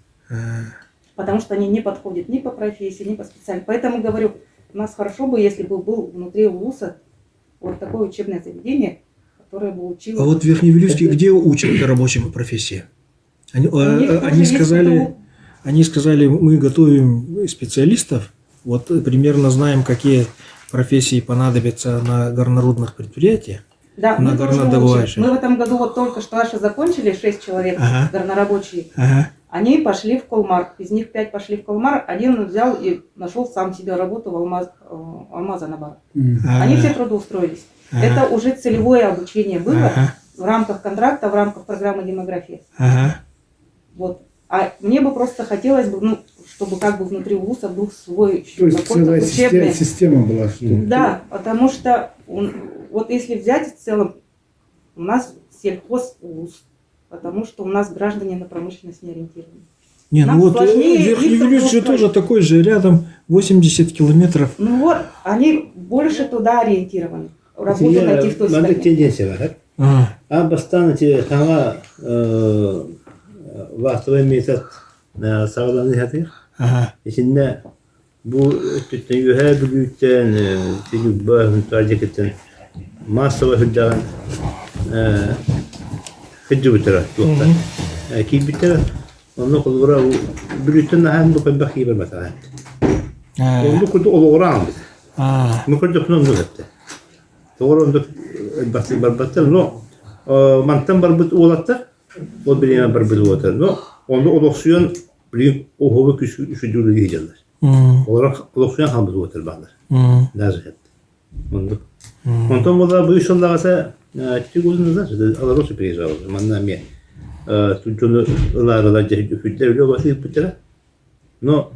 Потому что они не подходят ни по профессии, ни по специальности. Поэтому говорю, у нас хорошо бы, если бы был внутри УЛУСа вот такое учебное заведение, которое бы учило. А вот в Верхневилюйске где учат рабочим профессии? Они, У них тоже есть сказали, ПТУ. они сказали, мы готовим специалистов, вот примерно знаем, какие профессии понадобятся на горнорудных предприятиях. Да, на мы тоже горнодобывающих. учим. Мы в этом году вот только что наши закончили, 6 человек, Ага. горнорабочие. Ага. Они пошли в Колмар. Из них 5 пошли в Колмар. Один взял и нашел сам себе работу в Алмаз-Анабар. Они все трудоустроились. Ага. Это уже целевое обучение было Ага. в рамках контракта, в рамках программы демографии. Ага. Вот. А мне бы просто хотелось бы, ну, чтобы как бы внутри ВУЗа был свой То есть какой-то целая учебный. система была, что Да, потому что вот если взять в целом, у нас сельхоз ВУЗ, потому что у нас граждане на промышленность не ориентированы. Не, Нам ну вот сложнее Верхневилюйск же их тоже такой же, рядом 80 километров. Ну вот, они больше туда ориентированы. Работу найти в той Манда стране. тенденция var. Бастан те таңа вақтыбай метод сағаланы хатыр. Ага. Исинне бу өттүттен юһә бүлүттен тилүбба хунтаржекеттен массова хүддаган хүдді бүтірі туақта. Кей бүтірі оны қолғыра бүлүттен нахан бұқай бақи бір матаға. Onu kurdu oluğuran biz. Nu kurdu kunu nu hepte. Doğru onu bastı barbattı. No mantan barbut olattı. O birine barbut olattı. No onu oluğsuyan bir o hava küçüldüğü diyecekler. Olarak oluğsuyan hamız olattı bağlar. Lazım hepte. Onu. Ondan burada bu iş olağasa çık uzunuzdan sonra alarosu priza oldu. Manna mi tuncunu ılarla cehütler öyle olası bütçe. No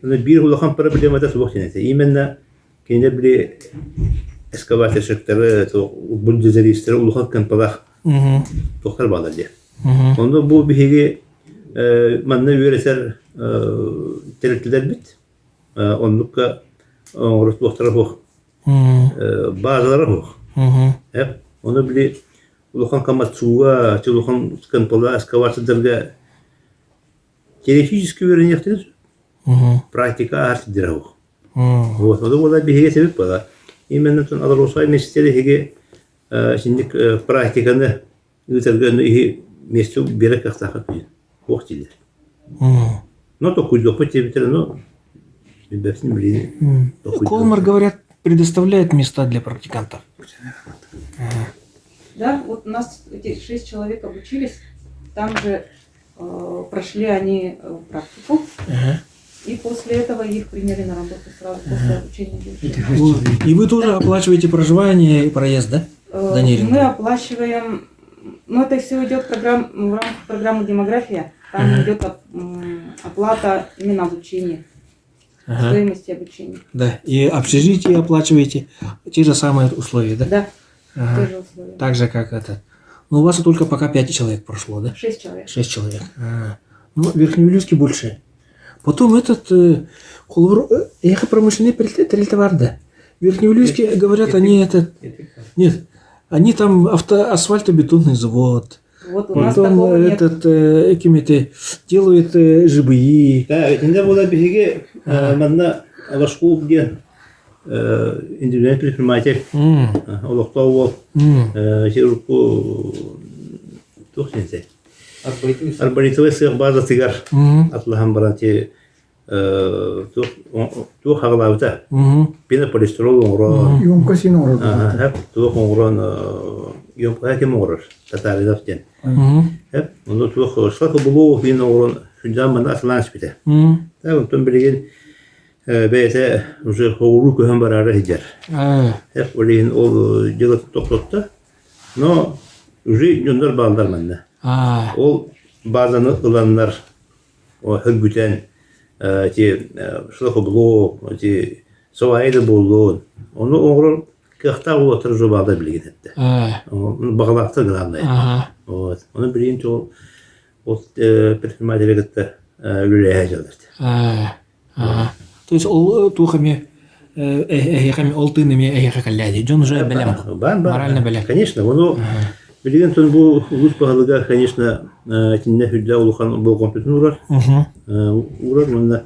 bir hulakan problemada soğuk senesi. İmenna kendi bir eskavatör sektörü, buldozeri işleri hulakan kampalar doktor bağlar diye. Onda bu bir hege manna üyeler tereddütler bit. Onlukka orası doktora hoş. Bazıları hoş. Hep onu bile hulakan kamatsuğa, hulakan kampalar eskavatörlerge теоретически вероятность практика арт-дирау. Вот, но это беги себе пора. Именно тон адросай месте хеге синдик практиканы үтергән и месте берек ахтаха күй. Вактилер. Но то куй допы тебе, но бебесин блин. Колмар, говорят, предоставляет места для практикантов. Да, вот у нас эти 6 человек обучились, там же прошли они практику, и после этого их приняли на работу сразу после обучения. И вы тоже оплачиваете проживание и проезд, да? Мы оплачиваем, ну это все идет в рамках программы демография, там идет оплата именно обучения, стоимости обучения. Да, и общежитие оплачиваете, те же самые условия, да? Да, те же условия. Так же, как это. Но у вас только пока 5 человек прошло, да? 6 человек. 6 человек. Ну, в Верхневилюйске больше. Потом этот эхопромышленный товар, да. В Верхневилюйске, говорят, они этот... Нет, они там асфальтобетонный завод. Вот у нас Потом такого нет. этот какими-то делают ЖБИ. Да, инде була биге манна башку ген индивидуальный предприниматель. Олохта ол. Сирупу тухсенсе. Арболитовый цех база тигар. Атлахам баранти тух хаглаута. Пенополистирол оңрон. Емкость орал. Хеп тух оңрон емкость кем оңрор. Татары дафтен. Хеп ону тух шлака булу пен оңрон. Шундан мана атланс бите. Та онтон билген бәйте уже хоуру көһөн барары хиджар. Хеп олин ол жылы токтотта. Но уже юндар балдар манна. Ол базаны ыланнар о хөлгүтен те шлахы булу те совайды болду. Оны оңрон кыхта отыр жобада билген этти. Багалакты главное. Вот. Оны билген то ол предприниматель үлеһе жалдырды. То есть ол тухами эхами олтынами эхе калляди. Жон уже белем. Морально белем. Конечно, оно билген тон бу улус багалыга, конечно, тинне хүддә улухан бу компьютер урар. Урар монда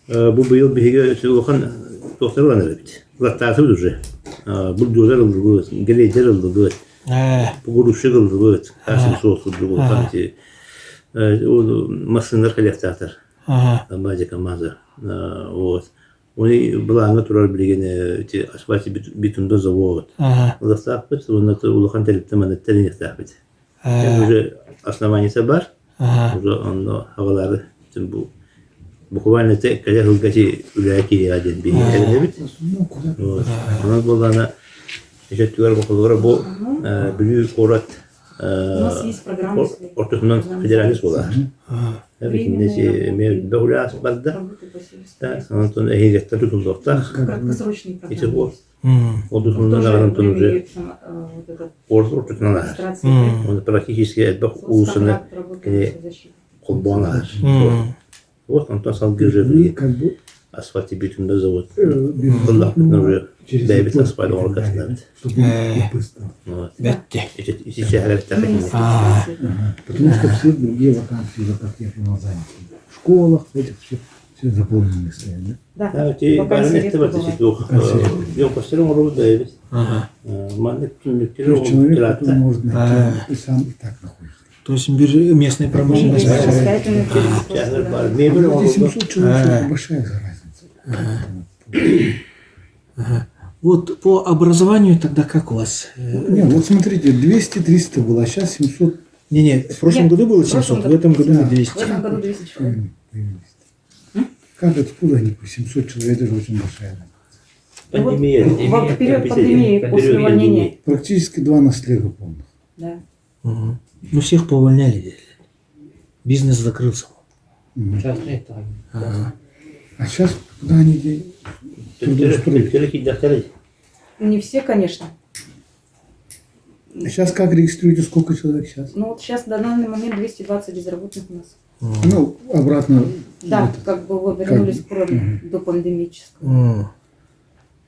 бу быел биге улухан тохтарланыр бит. Латтасы уже. Бульдозер улды, грейдер улды. Бугурушык улды. Хасин соусу улды. Машиндар коллектатор. Мазика маза. Вот. Они была натурал билген эти асфальт битумда завод. Ластапыт, он это улухан телептеман теленехтапыт. Уже основание бар. Уже он хавалары бу буквально те когда гулгати уляки один билген бит. Вот. Она была на еще тюрьма была бу билю корат. У нас есть программа. Ортосунан федералист была. Эти имеют доуляс бадда. Антон эхигеттер тутулдоктар. Краткосрочные Эти программы. вот Одусунан Антон уже ортосунан. Он практически это улусына колбона. Вот Антон Салгиржевый. Как бы Асфальт битумда завод. Аллах уже Дэвид асфальт оркасна. Вот. Бетти. Эти шагали так. потому что все другие вакансии, вот как я понял, заняты. В школах, в этих все заполнены стоят, да? Да, эти баронеты вот эти двух. Я посмотрел роду Дэвид. Манник То есть человек, который может найти и сам и так находится. То есть местная промышленность. Мебель 700 человек, это большая разница. Вот по образованию тогда как у вас? Не, вот смотрите, 200-300 было, а сейчас 700. Не, в прошлом году было 700, в этом году В 200. этом году 200 человек. Как откуда они по 700 человек, это же очень большая разница. пандемия. В период пандемии, после увольнения. Практически 2 наслега полных. Да. Ну всех поувольняли. Бизнес закрылся. Частные тайны. А сейчас куда они трудоустроить? Не все, конечно. А сейчас как регистрируете, сколько человек сейчас? Ну вот сейчас на данный момент 220 безработных у нас. Ну, обратно. Да, вот. как бы вы вернулись к уровню до пандемического.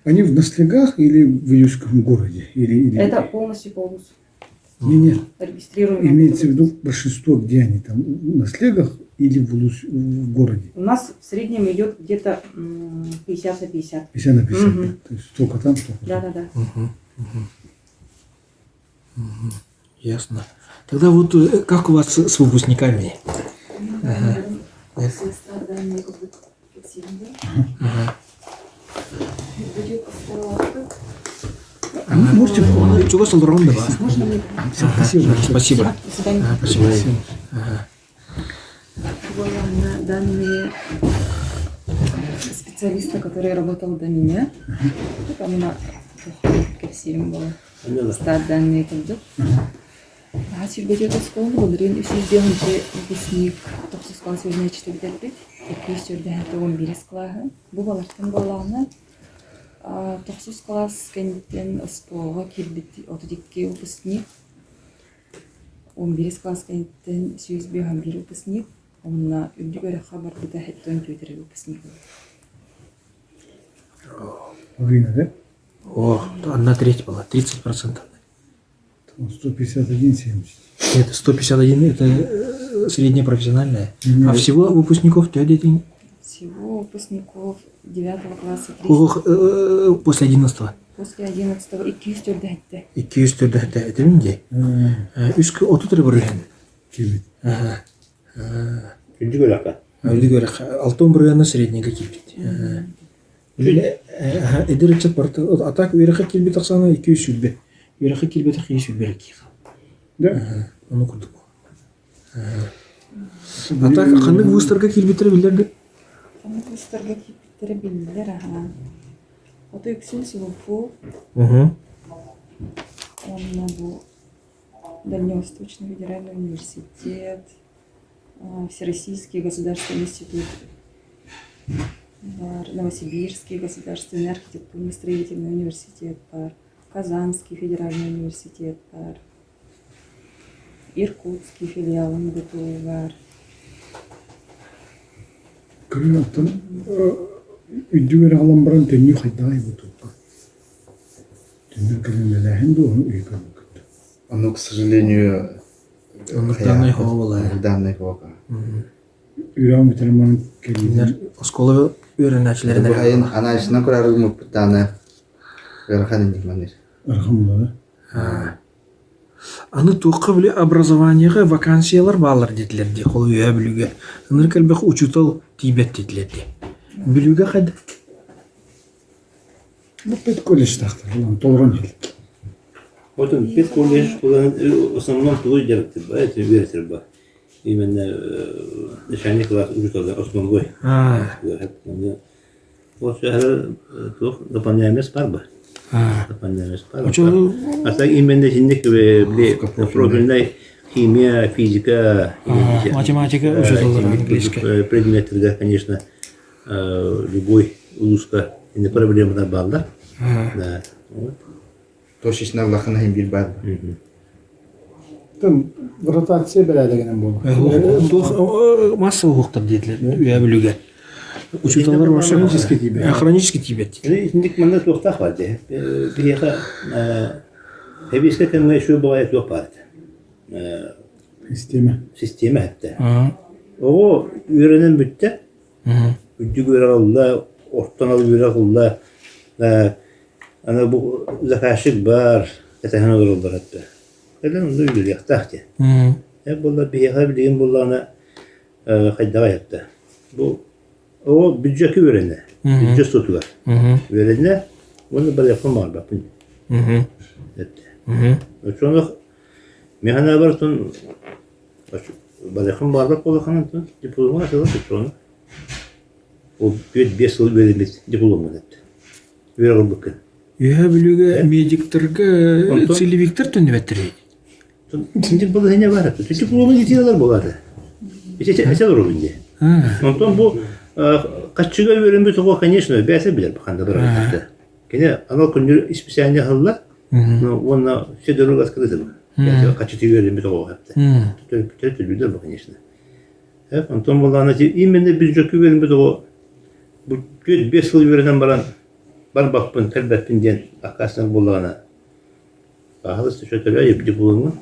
Они в наслегах или в Южском городе? Или... Это полностью полностью Нет. регистрируем. Имеется в виду большинство, где они там, в наслегах или в городе? У нас в среднем идет где-то 50 на 50. 50 на 50. Мгм. То есть столько там, столько. Да. Ясно. Тогда вот как у вас с выпускниками? А вы можете... Чего салдером да? Спасибо. Спасибо. До свидания. Спасибо. Данные специалиста, который работал до меня, там у нас кепсирим было. Стат данные кылдык. Сюрбетек осколы болырын үсүзден же выпускник 9 класс өзүнө четелдербит. 211 классы. Бу балартын баланы 9 класс кенттен оспого кирбит 32 выпускник. 11 класс кенттен 111 выпускник. Он үдүгөрө хабар бита хеттен төтөрү выпускник. Время, да? О, 1/3 была, 30%. 151, 70. Это 151, это среднее профессиональное. Нет. А всего выпускников тёдя день? Всего выпускников 9 класса После 11-го. после 11-го 200 дәйтті. 200 төрдәтә әтемінде. Үскі 30 түрі бұрын. Кебет. Üçüncü görakka. Öyle göre 6-11 среднего килбит. Эдерчет барты. Атак үйрәхе килбит аксаны 200 сүлбе. Үйрәхе килбит 200 сүлбе. Да. Аны күрдік. Атак қанық выстарға килбиттері білдерді? Қанық выстарға килбиттері білдер, аға. Ото үксін Силупу, он был Дальневосточный федеральный университет, Всероссийский государственный институт, Новосибирский государственный архитектурный строительный университет, Казанский федеральный университет, Иркутский филиал МГТУ бар. Кырыяттан үйдүгөр алам баран төнү хайдай бутупка. Төнү кирилелехин до onu үйгө. Оно, к сожалению, Данный ховала. данный хока. Үйрәм битерман келдилер. Осколы үйренәчләренә. Айын анализына көрәргә мөптәне. Верхан индикманер. Архамлары. Аны туқы біле образованияға вакансиялар балар деділерді, қолы өе білуге. Аныр кәлбәқ учутал тейбет деділерді. Білуге қайды? Bu pet колледж тахтар, толгон ел. Вот он, пет колледж, в основном тулы директор, это веритер ба. Именно начальник класс учителя, основной. Вот шахар тух дополняемость парба. Дополняемость парба. А так именно синдик профильная химия, физика, Математика учителя английская. Предметы, конечно, любой узко не проблема на балда. Да. Вот. Точечно Аллахына хим бир бар. Там в ротация беләдегенен булды. Туқ масса уқықтар деділер, өе білуге. Учителар бар Хронический тибет. Хронический тибет. Синдик манда туқтақ бар де. Бияқа хебиске кемге шу бывает yok бар. Система хәтта. Ого үйренен бүтті. Үдді көре алла, орттан алып көре алла. Ана bu zakarşık var, ketehen olur hatta. Kadın onu öyle yaktı. Hep bunlar bir yapabildiğim bunlarına kaydağa yaptı. Bu o bütçeki verene, bütçe sotular. Verene bunu böyle yapamar bak. Sonra mehana var ton böyle yakın bardak olakan ton diploma aldı sonra. O bir 5 yıl verilmiş diploma aldı. Verir bakın. Өе білуге медиктерге целевиктер төнебеттір. Şimdi bu da ne var? Çünkü bu onun yetiyorlar bu arada. Eser olur bence. Ondan bu kaççıga verin bir topu конечно, beyse bilir bu kanda bıraktı. Gene ana kundur ispesiyane halla. Ona şey doğru gaskıdı. Yani kaççı verin bir topu yaptı. Bilir bu конечно. Hep ondan bunlarla imende biz joku verin bir topu. Bu 5 yıl verilen baran Бар бақпын, кәлбәтпін ден ақасының болғана. Бағылысты шөтелі епті болыңын,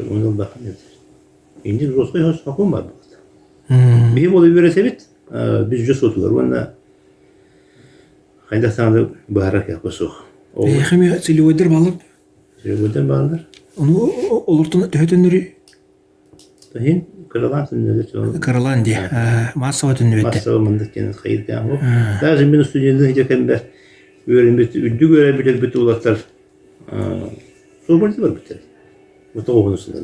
оның бақын еді. Енді жосқой хош қақуын бар бұқты. Бейім олы вересе бет, біз жос отылар. Онына қайдақтаңды бағарақ яқы соқ. Бейхеме целевойдер балып? Целевойдер бағылар. Оны олыртын төхетінері? Тахин, Каралан түннеді. Каралан де, массава түннеді. Массава мындық кенін қайыр кәң. Даже мен студенттің жекем бәр. Öğrenmesi, üddü görebilir bütün ulaşlar. Sorbalcı var bir tane. Bu oğunusunda.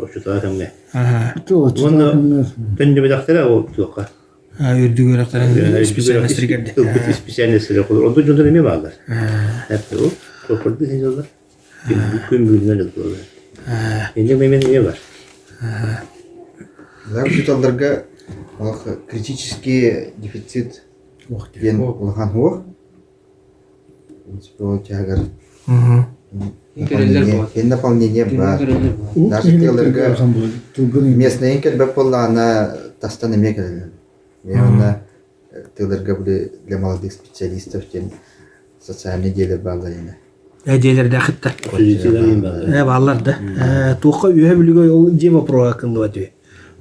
O şu tarafım ne? Onu tönce bir dakika o yok. Ürdü göreklerin spesialistleri geldi. Spesialistleri olur. Onda cündür emeği varlar. Hepsi o. Sorbalcı senyorlar. Gün bölümler yapıyorlar. Şimdi memeğin emeği var.Lar учителларга критический дефицит ген улахан хуак. В тягар. Наполнение бар. Даже тыларга местные кәлбәп боллана тастан эме келелер. Яна тыларга буде для молодых специалистов тем социальный деле бала яна. Әдейлер дәхіттір. Балар да. Туққа үйе білуге ол дева проға кылды өте.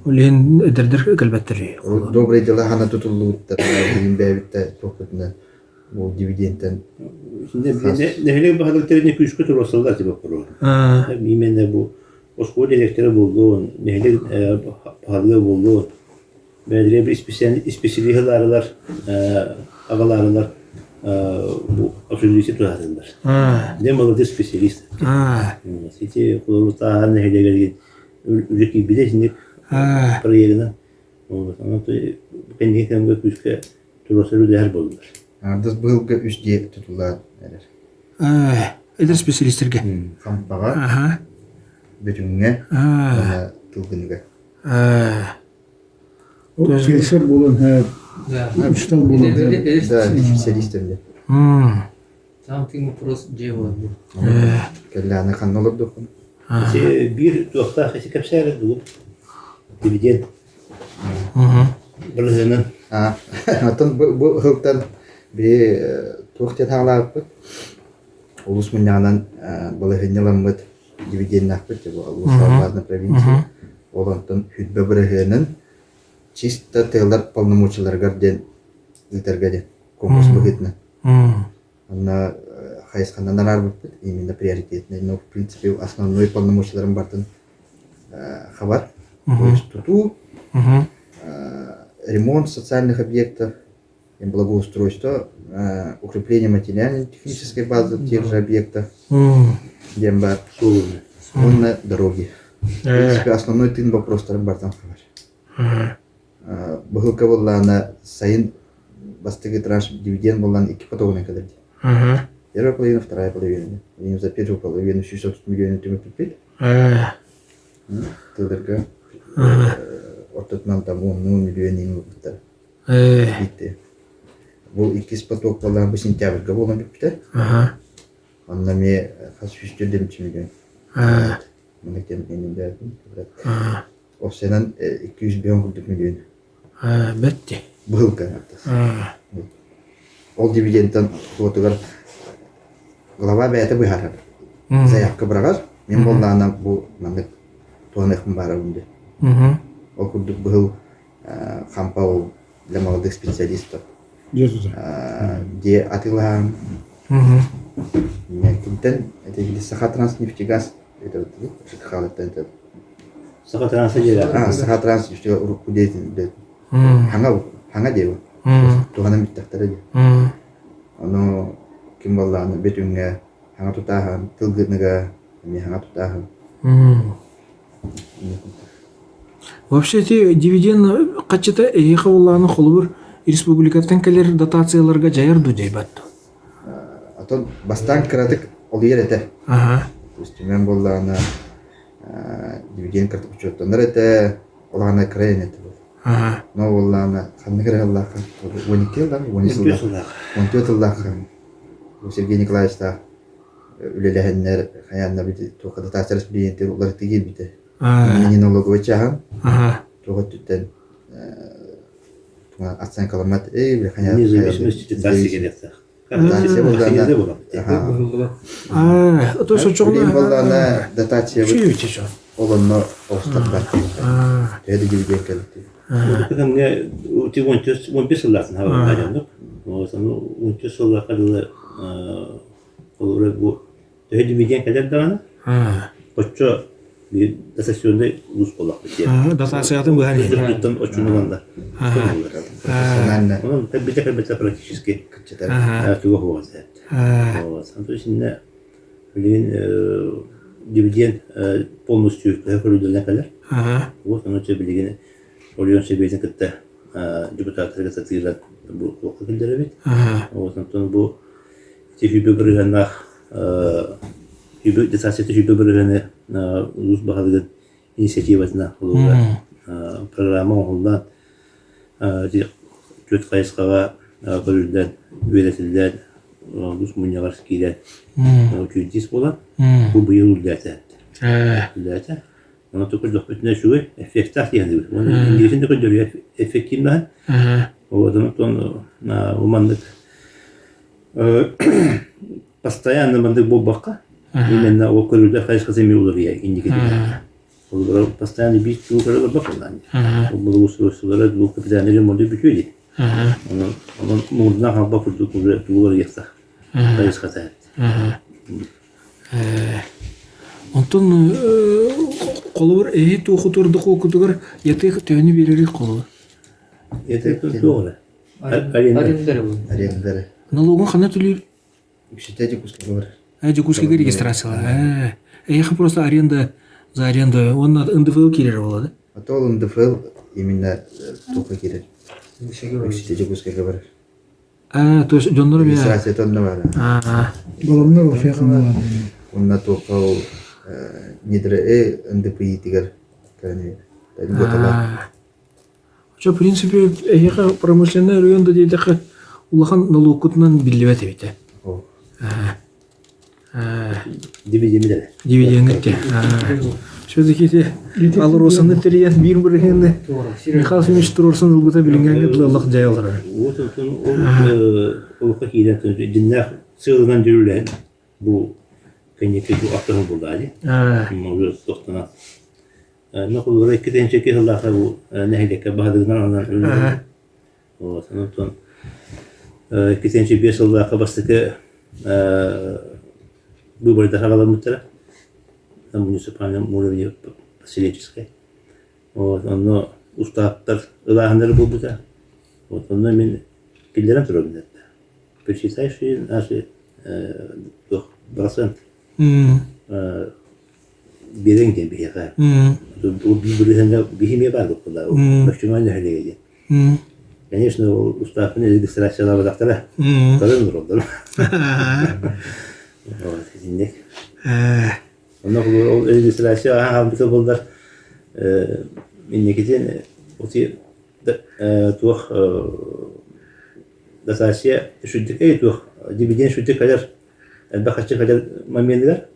Олен эдердер кэлбэттери. Добрые дела хана тутуллууттар бэбитте тохтутна бу дивидендтен Нехилек бахадылтеріне күшкі тұр осылдар деп оқыру. Именно бұл осқол электері болуын, нехилек бахадылы болуын, бәдіре бір специалиғаларылар, ағаларылар бұл обсуждейсе тұратылар. Не молоды специалист. Сети құлырутағар нехилек үлікі білесіндік проектіна. Кәнеге кәмге күшкі тұр осылы дәр болдылар. Ардас быылга үсде тутулар эрер. Эдер специалисттерге. Кампага, бүтүнгө, тылгыныга. Келсер болон үстал болон. Да, специалисттерде. Something вопрос дело. Келланы каннолор докун. Bir tuaqta xesi kapsar du dividen. Bilgenen. Атын бу хылтан би туактет хаңлааппыт. Улус мынянан балыгыньяламмыт дивиденднахпыт, бу улустарбазна провинция. Олантын хүтбе бирегенин чисто тыйлар полномочияларга ден илтергеде конкурс быгытна. Анна хайскандан арбыппыт, именно приоритетный, но в принципе основной полномочияларым бартын хабар. То есть туту ремонт социальных объектов, благоустройство, укрепление материально-технической базы тех же объектов, дембар, на дороги. В принципе, основной тын вопрос бартан хабар. Быгылка боллана сайын бастыгы транш дивиденд боллан 2 потогына кадерди. Первая половина, вторая половина. И за первую половину 600 миллионов тümü tutпейт. Тылдырга ортотман там 10 миллион еңі бұқтар. Битті. Бұл 2 поток болған бұл сентябрьга болған бітті. Онна ме қас 320 миллион. Мұнықтен менің бәрін. Осынан 250 миллион. Бәтті. Бұғылка. Ол дивидендтан отығар глава бәйті бұйхарар. Заявка бірағар, мен болдағына бұл намет туғанықым бары өнде. Ол күрдік бұғыл қампа ол для молодых специалистов. Де атылағын. Кінтен, это Сахатранснефтегаз, это Шикхалаттан. Сахатранснефтегаз. Сахатранснефтегаз кудейтін. Хаңа деу. Туғанам биттақтары де. Оно ким болланы бетүнгө хаңа тутахан, тылгыныга, мен хаңа тутахан. Вообще те дивиденд качыта эйха улланы холбур республикаттан келер дотацияларга жаярду дейбатту. Атон бастан кыратык ол ерете. То есть мен болланы дивиденд кыртып учеттондар эте, оланы крайын эте. Но болланы ханныгыр аллахан. 12 жылдан, 14 жылдан. Сергей Николаевич та үлеләһеннәр хаянна бит тукыда тасырыс биенте улар тигел бите. Менин налоговый чахан. Тугат түттен туга ацсан каламат бир хаян. Независимость детальности келетти. То что чогна. Боллана дотация Чуйчу. олонно остатка. Эди дивиденд келетти. Кемге ти 15 жылдан хабар бердим. Осону 15 жылга кадылы олар бу дивиденд келет дагана. Оччо bir datasyonda ulus olaq diye. Datasiyatın bu hali. Tuttan oçunulanda. Onun tabii практически tuğu olacak. O santoşinde bilin dividend полностью hökürülüne kadar. Вот оно тебе bilgini oluyor sebebini kitte депутаттарга сатыйлар bu okul bit. O santon bu tecrübe birinden Детасiyeti şüphe bölümüne ulus bahalıgın inisiyativasına olurlar. Programı ondan kötü kayıskağa bölümden üretilden ulus münyalar skiler kürdis olan bu yıl üllete. Üllete. Ona tukul bütüne şu efektah yani. Onun İngilizce'de koyuyor efektimden. O zaman umandık постоянно мандык болбакка именно о көрүлдө кайсы кызым olur ya индикатив. Олар постоянно бит тулары бакылдан. Ага. Бұл устройстволары бұл капитальный ремонт бүтүлди. Ага. Onun murduna kalba kurduk tuğlar yaksa. Dayız kata. Ага. Онтон колор тухутурдук окутугар ятык төнү берери колор. Yeter tuğla. Арендер бұл. Арендары. Налогун хана төлөйт? Считайте, куски говорят. Жекускага регистрациялар. Эха просто аренда за аренду. Он НДФЛ кирер болот. А то он НДФЛ именно только кирет. Считайте, куски говорят. То есть жоннор бия. Регистрация тонна var. Баламнар офиякан болан. Онна только недре НДПИ тигер. Что, в принципе, эха промышленный районда дейдеха улахан налогкутунан биллибет эбите. Дивиденді. Дивидендте. Все-таки те алыр осаны териян бир біргенде Михаил Фимич Турорсын ылбыта билингенге бұлалық жай олар. Вот ол какие-то динах сылынан жүрүлен. Бұл кенеке бұл автомобиль болды али. Может тоқтана. Но бұл рекетен чеке хыллаха бұл нәһилекке баһадыгынан андан. Вот, онтон кетенче 5 жылда бастыки выборы хагаламыттара. На муниципальном уровне поселенческой. Вот, оно устаптар ылахандар болбута. Вот, оно мен келдерен турабын. Посчитаешь наши 2% берен кен бияка. Ол бибирден бихиме бар куда. Максимально хелеге. Конечно, уставны регистрациялар бадактара. Калын ролдар. Вот, динек. Онда ол регистрация хамбыты болдар. Миннекетен оти тух дасасия шүддик тух дивиденд шүддик кадер бахачы кадер моментler.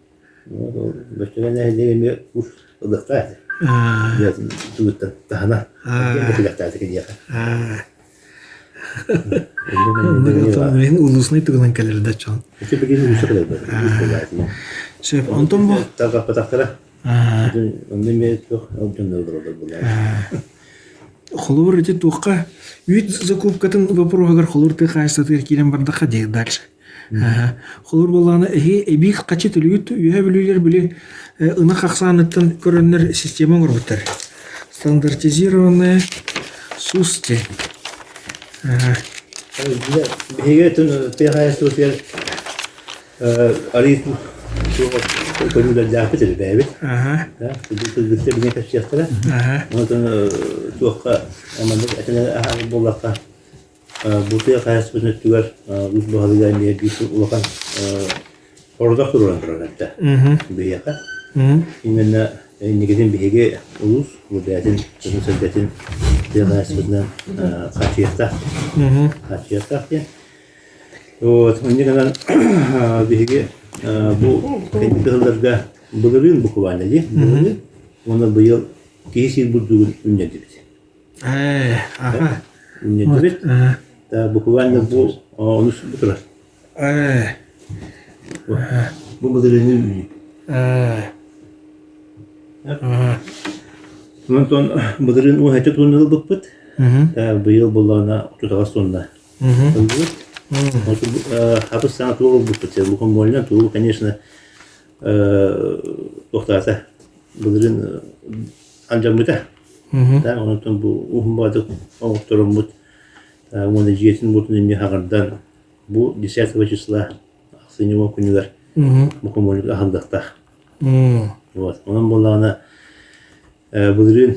Вот, башкага нәһидеге уш ыдыктайды. Я тут тахана. Я кылактайды кедияка. Мен улусный тугунан келерде чон. Эти бегин мüşaklar бар. Шеф, онтон бу. Тага патактара. Онда мен тух алжандар булар. Холур эти тухка вид закупкатын вопрогар холур ты хайстатыр килен бардаха де дальше. Холур боланы эбик качы төлүт үйө билүүлер биле ына хаксаныттан көрөннөр система горбуттар. Стандартизированная сусте. Бегетин техайстотер аритм көңүлдө жапыт эле бэбит. Да, бұл битте бине качыяктара. Вот тухка амандык атына боллакка бул техайстотер түгөр үз багыга эмне бит улакан ордак турган турат. Бияка. Именно негеден биге улус мудатин сөнсөтөтүн техайстотер качыякта. Качыякта. Вот, негеден биге bu kentlerge bugün bu kuvvetli, ona bu yıl kesin bu düğün ünlüdür. Ünlüdür. Da bu kuvvetli bu onu sürdürür. Bu modelinin ünlü. Ondan modelin o hacet onları bakıp, da bu yıl bulana 30 sonunda. Hapis sana tuğul bu pıtı. Bu konumlarından tuğul, конечно, tohtasa. Bunların ancak müte. Ondan bu uhumbadık, oğukturun bu. Onu cihetin bu tününü hağırdan. Bu 10 числа aksini o günler. Bu konumlarından ahaldakta. Onun bunlarına bunların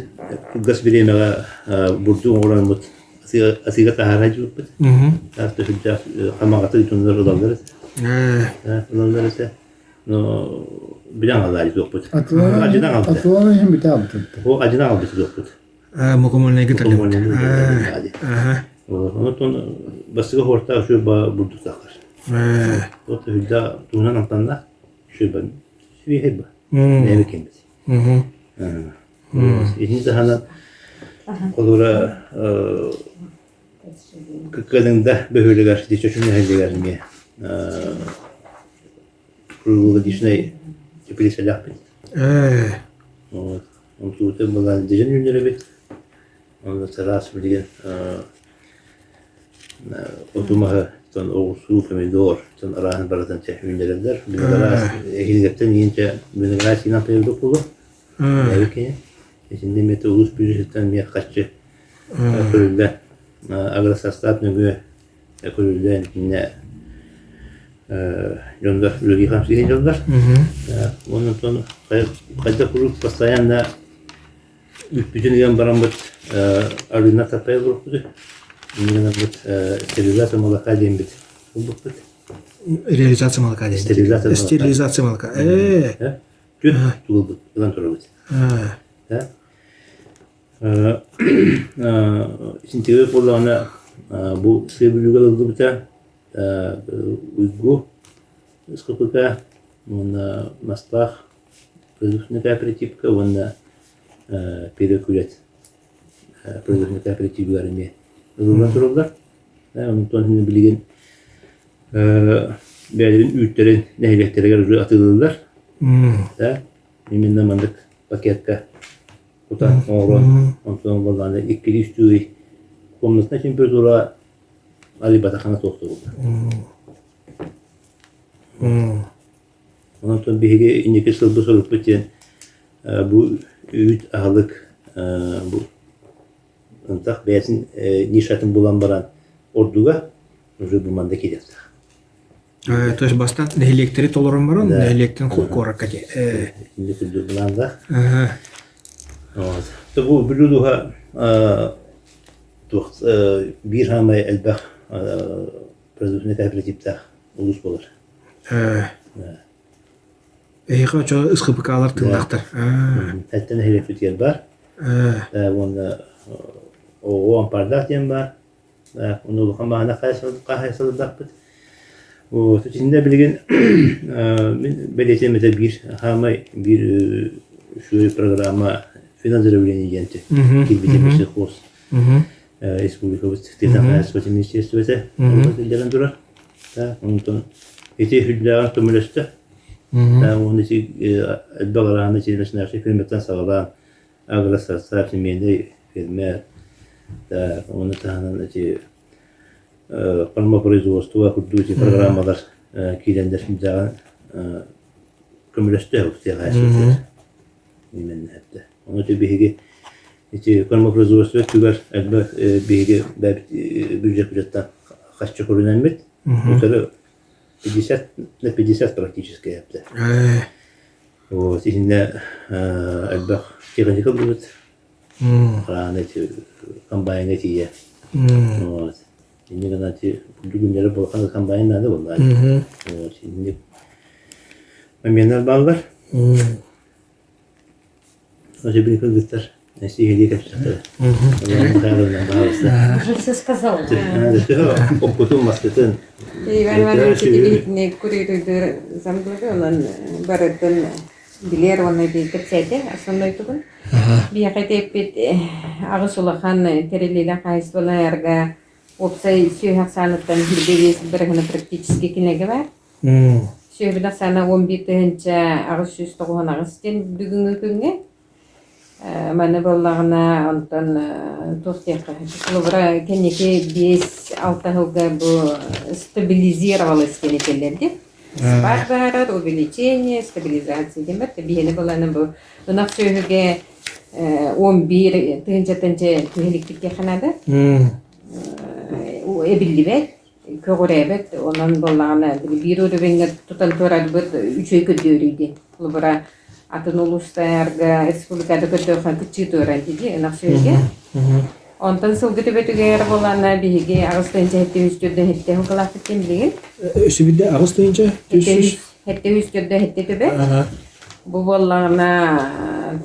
gaz birimine burduğun oran bu. Asiga taharaj bu. Artık hücca hamagatı itunlar olanlar. Olanlar ise no bilen alay yok bu. Acıdan aldı. Atlanın hem bir tabi. O acıdan aldı yok bu. Mukomolne gidelim. Onun basıga horta şu burdu takar. O da hücca tuğunan altında şu ben bir hep. Ne kendisi. İkinci daha Olara kadında böyle karşı çocuğun halde gelmeye kurulu dişine tepkisi yaptı. Он тут была дежен юнеребит. Он тарас билген отумага тон оусу помидор тон аран баратан те юнеребдер. Билгара эхилгеттен йенче билгара сина пейдо кулу. Яке. Эсинде мете улус бюджеттен мия качы. Көрүлдө агросостав нүгө көрүлдөн не жондар үлги хамсыгын жондар. Onun ton kayda kurup постоянно bütün барамбыт арына тапай бурукты. Именно вот стерилизация молока дембит. Реализация молока дейт. Стерилизация молока. Түт тулбут, илан турабыт. Синтеге болана бу себүлүгө алды уйгу сколько на мостах продуктивная кооперативка на перекурят продуктивная кооперативка армия рулар он тонны билген бәлерин үттерин нәһилектерге уже атылдылар да именно мандык пакетка кута орон онтон болганда 2-3 комнатная температура алибатахана тоқты болды. Онтон биһиге инеке сылбы сорып кетен бу үт ахылык бу ынтак бәсин нишатын булан баран ордуга уже бу манда келет. То есть бастан нәһилектери толорун баран нәһилектен кора кати. Инеке буланда. Вот. То бу билудуга тохт бир хамай элбах продуктивный кооперативтах улус болар. Эйха чо ысхыпыкалар тыңдактар. Әттен хелефтер бар. Оны оон пардак дем бар. Оны хамана кайсылдак бит. О, тутинде билген мен белетемете бир хамай бир şu программа финансирования деньги. Кибите хоз. Республика Восточного министерства это дура. Да, он то эти худляр то млесте. Да, он эти багараны через наши климатан сагала агросоциальные семейные фермер. Да, он это эти производство кудути программалар килендер да коммунисты уктяга именно это. Он это биги эти производство түгәр әлбә биги бюджеттан хаччы күренмәт. Это 50 на 50 практически это. Вот инде әлбә техника будет. Эти комбайны эти. Вот. Инде генати бүгүнләре булган комбайн надо булар. Вот инде моментар баллар. Уже прикольно. Если я дикая что-то. Уже все сказал. Опытом маскетен. Иван не курирует замглавы, он барытын билер оны бекетсәде, основной түгін. Бияқайты еппет ағыс олақан терелелі қайыстыларға опсай сүйхақ саныттан бірдегес бірігіні практически кенеге бар. Сүйхбіна саны 11-тігінші ағыс сүйісті қоған ағыстен бүгінгі күнге. Маны боллағына онтан тоқтеққа. Құлыбыра кенеке 5-6 жылға бұл стабилизировалось кенекелерді. Спад барар, увеличение, стабилизация демет. Бейені боланы бұл. Ұнақ сөйіге 11-тігінші түйеліктікке қанады. Эбілдібет, көгіребет. Онан боллағына бір өрівенге тұтан тұрады бұд 3 көді өрейді. Құлыбыра атын улустарга республикада көтөхан кичи төрантиди нахсыйге. Онтан сылгыты бетүгер болана биге агыстынча хетте үстүдө хетте хукалак кеттен билген. Өсүбүдө агыстынча хетте үстүдө хетте төбө. Бу болларына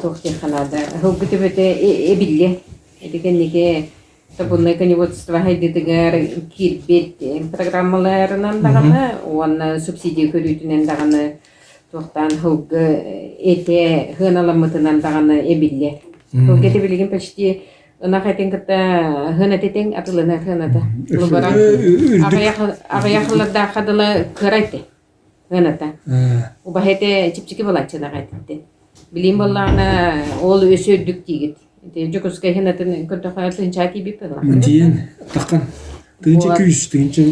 тохтиханада хукыты бете эбилле. Эдегенниге табунна коневодство хайдыдыгар кирбет программаларынан даганы, онна субсидия көрүтүнөн даганы тоқтан хылғы эте хыналамытынан дағаны эбилле. Хылғы эте білген почти ына қайтен кітті хына тетен атылына хынады. Ағаяқыларда қадылы кырайды хынаты. Оба хете чипчики болатчына қайтыды. Билим боллана ол өсөдүк дигит. Жокуска хенатын көтөкө тынчаки бипела. Диен таққан. Тыгынча күйіс, тыгынча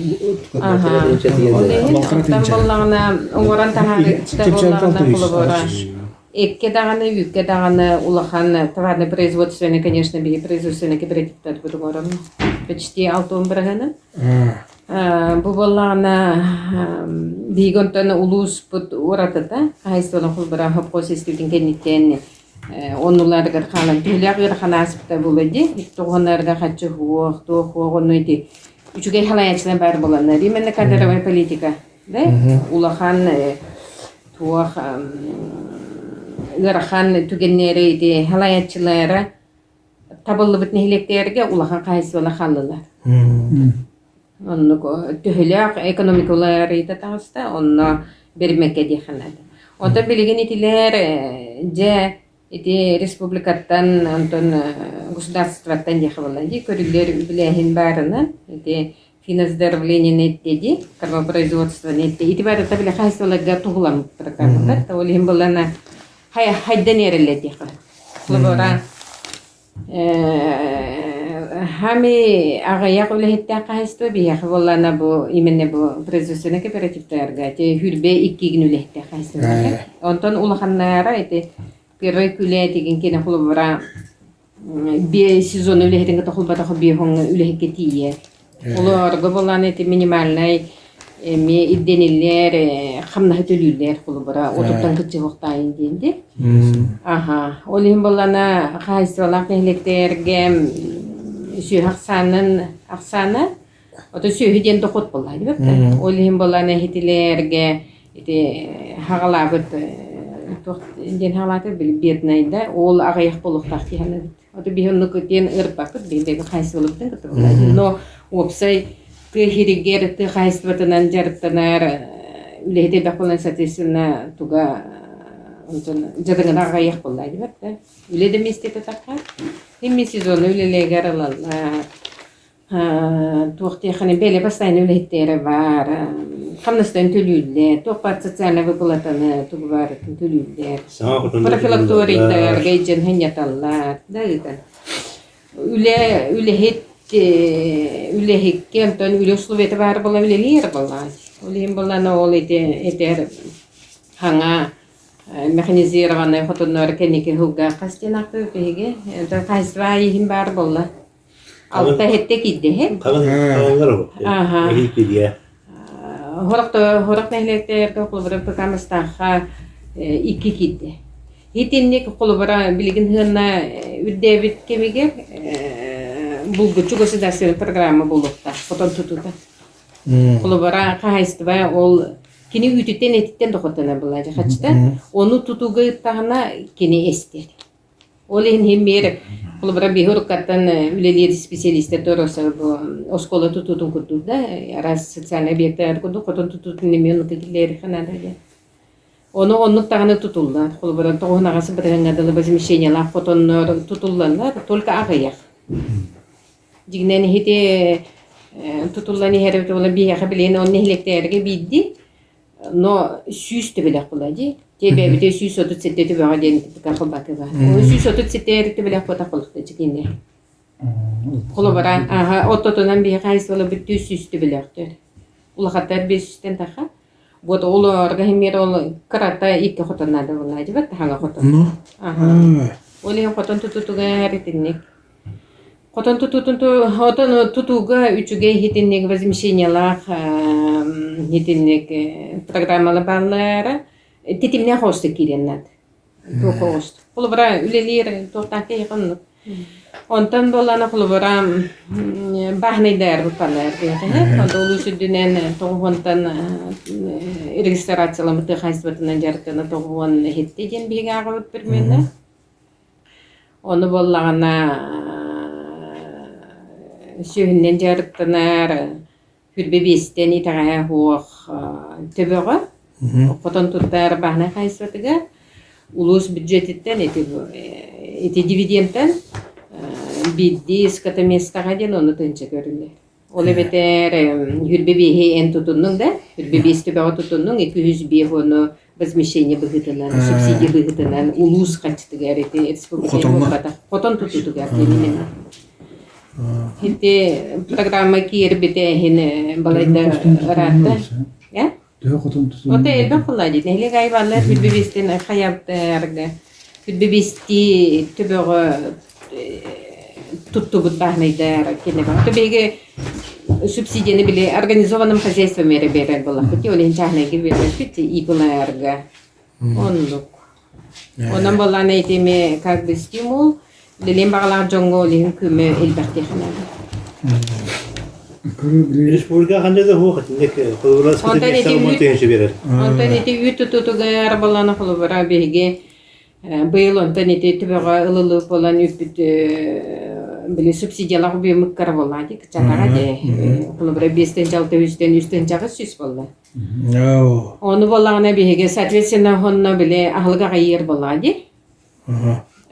боллана оңоран тахары боллана кулубора. Экке даганы, үкке даганы улахан товарный производственный, конечно, били производственный кооперативтер будугорон. Почти 6 бирганы. Бу боллана бигонтон улус бут уратата. Хайстона кулбара хопкосистүүдүн кенниттен оннуларга халан төлөгөр ханаспта булди. Тогонарга качы хуох, тохогонойти. Үчүгэй халаячтан бар болана. Именно кадровая политика, да? Улахан туох Гарахан түгеннери ди халаячылары табылы бит нехлектерге улахан кайсыла халлылар. Онны төһөлөк экономикалары да таста, онны бермекке ди ханады. Онда билген итилер же ити республикаттан антон государствоттан ди хавалады, көрүлөр билехин барынан ити финансирование неттеди, кормопроизводство неттеди. Ити бары табиле кайсыларга тугулам программада, то олим булана хайдан ереледи ха. Лобора хами агаяк улехтә кайсты бия хвалана бу именно бу производственный кооперативтарга те хүрбе 2 gün улехтә кайсты. Онтон улаханнара эти первый күле деген кине лобора бе сезон улехтән тохулбата хобби хон улехкә тие. Олар гобаланы эти минимальный ми идениллер хамна хөтөлүлөр кулубара отуптан кычы вактайын денди. Олим болана кайсылак электерге аксаны ото сүйден дохот болду деп. Олим болана хитилерге эти хагалабыт ден халаты беднайда ол агаяк болуктак дияны. Ото бихонну көтен ырпакыт бендеги кайсылыктын кытып болду. Но опсай хиригер ты хайстватынан жарыптанар үлехте бакулан соответственно туга онтон жадыгын агаяк болду деп да. Үледе местете такка. Химми сезон үлелегер алалар. Туакты хани беле постоянно үлехтери бар. Хамнастан төлүлдө, топат социальный выплатаны тугу бар төлүлдө. Профилакториялар гейжен хеняталлар. Да это. Үлехет үлехикке антон үле условия бар бола үлелер бола. Улем болана ол этер ханга механизированный хотоннор кенеке хуга кастенакты беге. Это кайсва ихин бар бола. Алта хетте кидде хе. Каланлар. Эхипидия. Хоракта нехлектер колбара пакамастаха 2 кидде. Хитинник колбара билген хына үддебит кемеге булгучу государственная программа болукта, потом тутута. Колобара кайства ол кини үтүтен этиттен дохотана булажы хачта. Ону тутуга тагына кини эстер. Ол хеммер колобара бихуркаттан үлелер специалисттер дороса бу школа тутутун кутуда, раз социальный объекттер куду, потом тутутун немен килер ханада. Ону тагына тутулдар. Колобара тогонагасы биргендалы возмещениялар, потом тутуллар, только агаяк. Дигнен хите тутуллани хербет бола бия хабилен он нехлектерге бидди, но сүйсті білек болады. Тебе бите сүйс отут сеттеті баға ден кахылбаты бар. Сүйс отут сеттерікті білек бота қолықты жігенде. Қолы бара, оттотынан бия қайсы бола бүтті сүйсті білектер. Улақаттар бес сүйстен тақа. Вот оларға хемер ол қарата 2 хотанады болады, бәтті хаңа хотан. Олеген хотан тутутуға әрітіннек. Хотан тутуга үчүгө хитиннеги возмещениялар, хитиннеги программалар барлары тетимне хосты киреннат. Тохост. Колбара үлелер тохтаке якын. Онтан болана колбара бахнайдар буталар деген. Онда улусүдүнен тогонтан регистрациялар мутахайсбатынан жарыктана тогон хеттеген биге агып берменде. Оны боллагана сүйіннен жарықтанар хүрбе бестен итағая хуақ төбіға. Қотан тұттар бағына қайсатыға улус бюджеттен эти дивидендтен бидди ската местаға ден оны тынча көрілер. Ол эбетер хүрбебеһи эн тутуннуң да, хүрбебестебеға тутуннуң 200 бе оны возмещение быгытынан, субсидия быгытынан, улус качтыгар эти республика хотон тутутугар именно. Эти программа кирбите хин балайда ратта. Я? Төө хотон тусун. Ота элбе куллади. Нехле гайбаллар хүрбебестен хаябтарга. Хүрбебести төбөгө туттубут бахнайдар кенеба. Төбеге субсидияны биле организованным хозяйством мере берер была. Хоть олен чахнайги берер фити икуларга. Ондук. Онан была на этими как бы стимул. Лелем багалар жонго лен күмө элбахтехна. Республика ханде да хохот нек холурас кытын берер. Онтан эти үтү тутугар баланы холубара беге быйыл онтан эти төбөгө ылылы болан үпүт биле субсидиялар бүймөк кара боллади кычатага де холубара 5-6 үстөн жагы сүз болду. Оны баланы беге соответственно хонно биле ахылга гайыр боллади.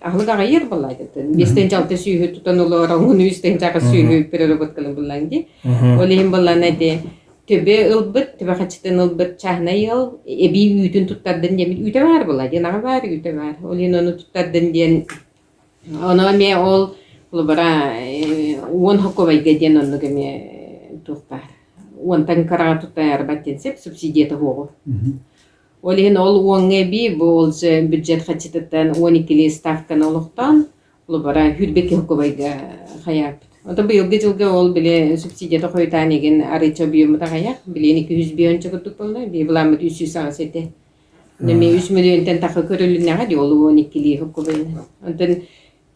Ахылга гайыр боллади. 5-6 сүйү тутанулар оны үстөн жагы сүйү переработ кылып боллади. Олем баланы де төбе ылбыт, төбе хачтын ылбыт чахна ел, эби үтүн туттардын дем үтө бар боллади. Нага бар үтө бар. Олен оны туттардын ден оны ме ол Лубара он хаковайга ден оннуга ме тухтар. Он танкара туттар баттенсеп субсидията хого. Олен ол онге би болже бюджет хачитаттан 12 ставка налогтан Лубара хүрбеке хаковайга хаяп. Ота быйылгы жылга ол биле субсидията койтанеген арыча бүйөмүта хаяк. Биле 200 бүйөн чыгыттык болду. Би буламыт 300 сагасете. Неме 3 миллионтен такы көрүлүнага ди ол 12 хаковайга. Онтан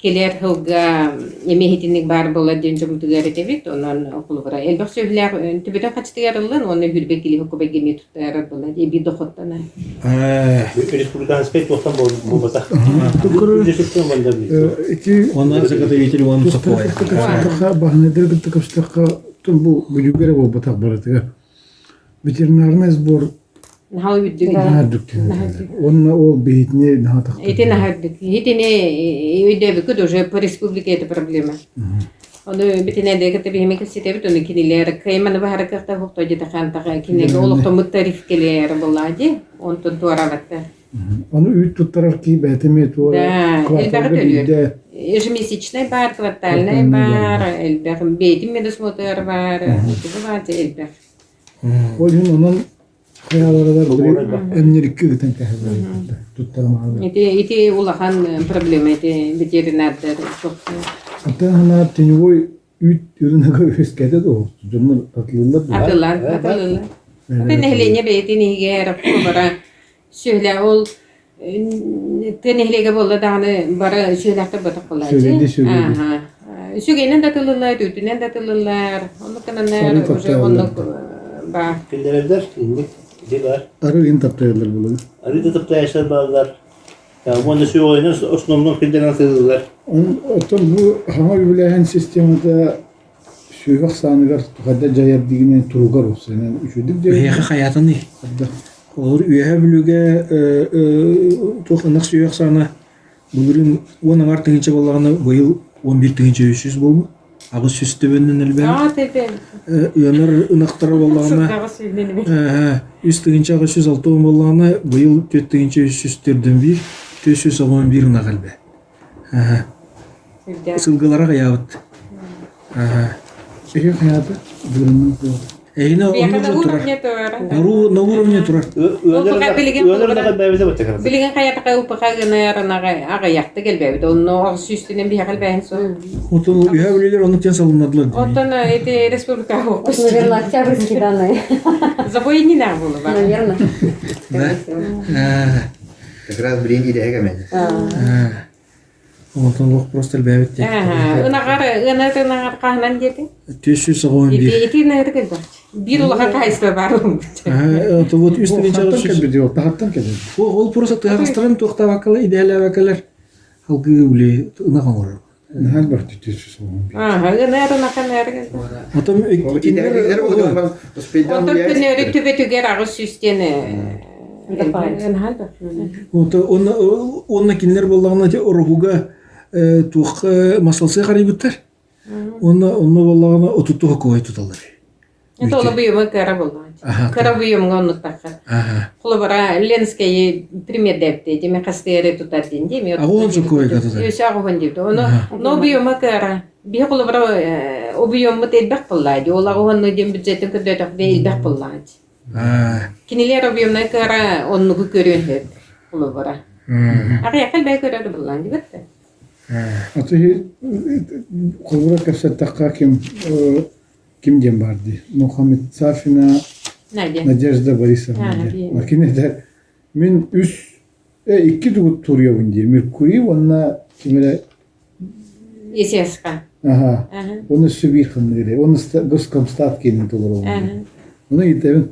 келер хылга эмехитинник бар бола ден жомтугар этебит онан окулбара элбак сөйлер төбөтө качтыгарылын оны хүрбекили хокобеге метуттар бола эби дохоттана Республика спет тохтан болбаса. Онан заготовитель он сапой. Бахнедер гыттыкыштакка тун бу бүлүгере болбатак баратыга. Ветеринарный сбор нахал бүддүг. Он ол бейтине нахатак. Эти нахардык. Хитине өйдөбүк уже по республике это проблема. Оны битине дегете бихиме кесетебит оны кинилер кайманы бахаракта хоктоди тахантага кинеге олоктомут тариф келер боллади. Онтон туараватта. Оны үйт туттарар ки бетеме туара. Да, элбагы ежемесячный бар, квартальный бар, элбаг бейтим медосмотр бар, это элбаг. Ол онон хаялардар эмнерикке гытен кахабар. Туттармаар. Эти улахан проблема эти ветеринардар çok. Ата хана теневой үйт үрүнөгө өскөдө да. Жумнар атылылар. Атылылар. Тенехлене бейтинеге рапора söyle ol tenehlege bolda dağını bara söylekte batak bollar. Söyledi. Aha. Sögenen datılırlar, dütünen datılırlar. Onu kananlar, уже onu ba. Killerler, indi var. Arı in taptaylar bunu. Arı da taptayışlar bağlar. Ya bunu şu oyunu osnomdan killerden atılırlar. Oton bu hama bilen sistemde şu sanıgar tuhada cayar digine turugar olsun. Yani üçüdük de. Beyha hayatını. Olur üye bölüge toxunaq suyaq sana bugün onun artınca bolağını bıyıl 11 tığınca 300 bolmu? Ağız süstü benden elbette. Tabii. Öner ınaqtara bolağını üst tığınca 306 bolağını bıyıl 4 tığınca 300'lerden bir 411 nağalbe. Sılgılara qayabıt. Şey hayatı durumdan Eyne onu turar. Na уровне turar. Bilgen hayata upaqagana yaranaga agayaqta gelbebit. Onu ağız üstünden bir halbehen so. Otun üyeler onun için salınmadılar. Otun eti respublika hukuk. Наверное, октябрьский данные. Забойнина было, да? Наверное. Как раз блин идея гамед. Ondan yok просто elbette. Ынагаар кахнан дети. 411. Ити нэр гэл баг. Bir ulağa kayısı var. Это вот üst tığınca 300. Video tahattan kedi. Ол просто тагыстырын токтап акылы идеалеп акылар. Халкы үле ынаган olur. Her bir tütüsüz olun. Aha, nere gel. Otom İdealler olur. Otom nere tübetüger ağız süsteni. Onunla kinler bolağına orhuga tuq masalsı qarayıbıtlar. Онна боллагана отутту хокой туталар. Это ол бүйөмө кара болду. Кара бүйөмгө онуттакка. Кулубара Ленская пример депти, деме кастери тутатын деме. Агон сокой катата. Юса агон депти. Но бүйөмө кара. Би кулубара обүйөмө тейбек боллайды. Ол агонну дем бюджеттен көдөтөк дейбек боллайды. Кинилер обүйөмө кара онну көрүнөт. Кулубара. Ага калбай көрөдү боллайды бетте. Аты Кулбура кассаттакка ким дем барды? Мухаммед Сафина, Надежда Борисовна. Макинеде мен iki туруя бунди. Меркурий онна кимеле Есеска. Ага. Оны Субирхан неде. Оны Госкомстат кенин толору. Оны итебин.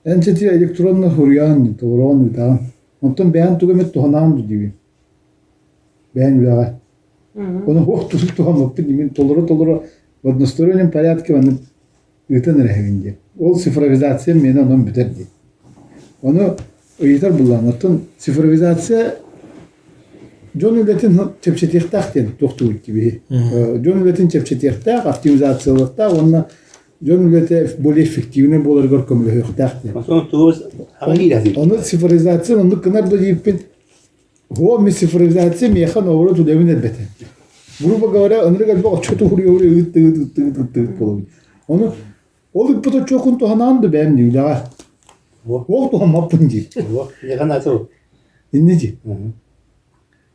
Энчети электронно хурян толору да. Онтон бян тугамет тоханам диби. Бян улага. Оны хох тусуп тухамапты димен толору в одностороннем порядке оны ытын рехвинде. Ол цифровизация мені онын бітерді. Оны ұйытар бұлан. Оттын цифровизация жон үлетін чепчетектақтен тоқты өткебе. Жон үлетін чепчетектақ, оптимизациялықтақ, оны жон үлеті более эффективный болар көркөмлі өқтақтен. Оны цифровизация, оны кынар да дейіппен ми цифровизация механ оғыры тудевін әлбәті. Грубо говоря, онры гальба чөтө хурьёры ыт болуп. Оны ол иппото чокун тохананды бәмди улага. Ол тохамаппын ди. Не канату. Иннеди.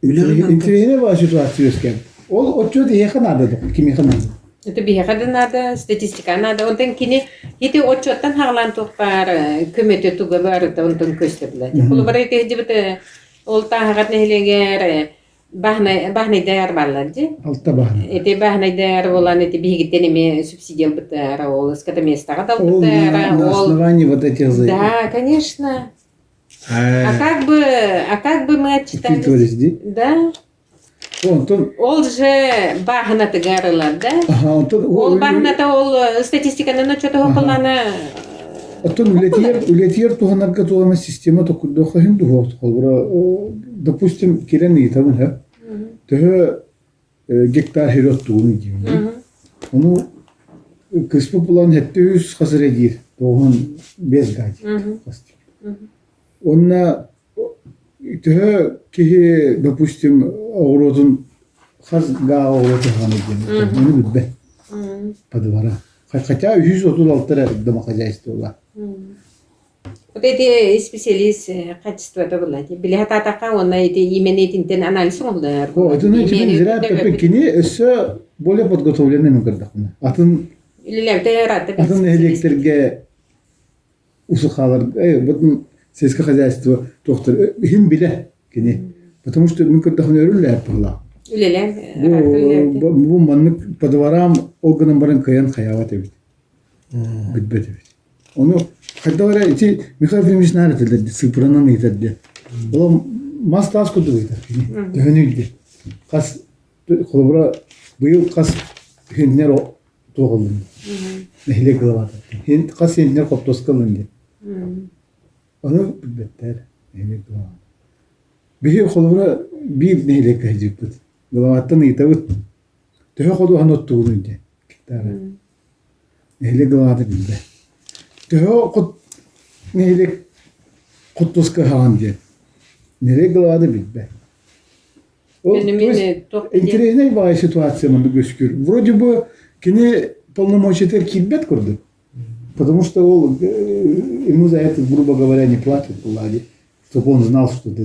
Интервьюне var ситуацияскен. Ол отчет еханады, ким еханады. Это бихада надо, статистика надо. Он кини ити отчеттан харлан тохпар көмөтө туга бар, онтон көстө билет. Бул бар эти дебете ол тахагат нелегер бахнай даяр балладжи. Алта бахна. Эти бахнай даяр болан эти бигиттенеме субсидия бытара, ол ската местага дал бытара. На основании вот этих заявлений. Да, конечно. А как бы мы отчитались? Да. Ол же бахна тыгарыла, да? Ол бахната ол статистиканы начото хоколана. Оттон улетер туханарга тугама система токудоха хим духот холбора. Допустим, келен итабын ха. Тө гектар херот тугуну gibi. Onu kısmı bulan hette 100 hazır edir. Doğan bez gaydi. Onunla tö ki допустим огородun хаз га огороду ханы gibi. Onu bilbe. Подвара. Хотя 136 лет дома хозяйства была. Вот эти специалисты качества-то было. Билета такая, он на эти именно тинтен анализ oldu. Это ну тебе зря пекини, все более подготовленный мукардахна. Атын электрге усухалар, вот сельское хозяйство доктор им биле кини. Потому что мукардахна рулля пала. Bu manlık padvaram olganın barın kayan hayat evet. Bitbet evet. Onu hatta var iti Mikhail Filmiş naretildi. Sıfırına neydi? Oğlum mas tas kudu gider. Dönüldü. Kas kolbura bu yıl kas hindler o doğuldu. Nehle kılavat. Hind kas hindler koptos kılındı. Onu bitbetler. Nehle kılavat. Bir kolbura bir nehle kayıcıktı. Главаттан итавыт төхө ходу ханоттугун инде. Неле главаты билде. Төхө кот неле коттуска хаанде. Неле главаты билде. Интересная была ситуация мында көскөр. Вроде бы кини полномочия кидбет курду. Потому что ему за это, грубо говоря, не платят влади, чтобы он знал, что это.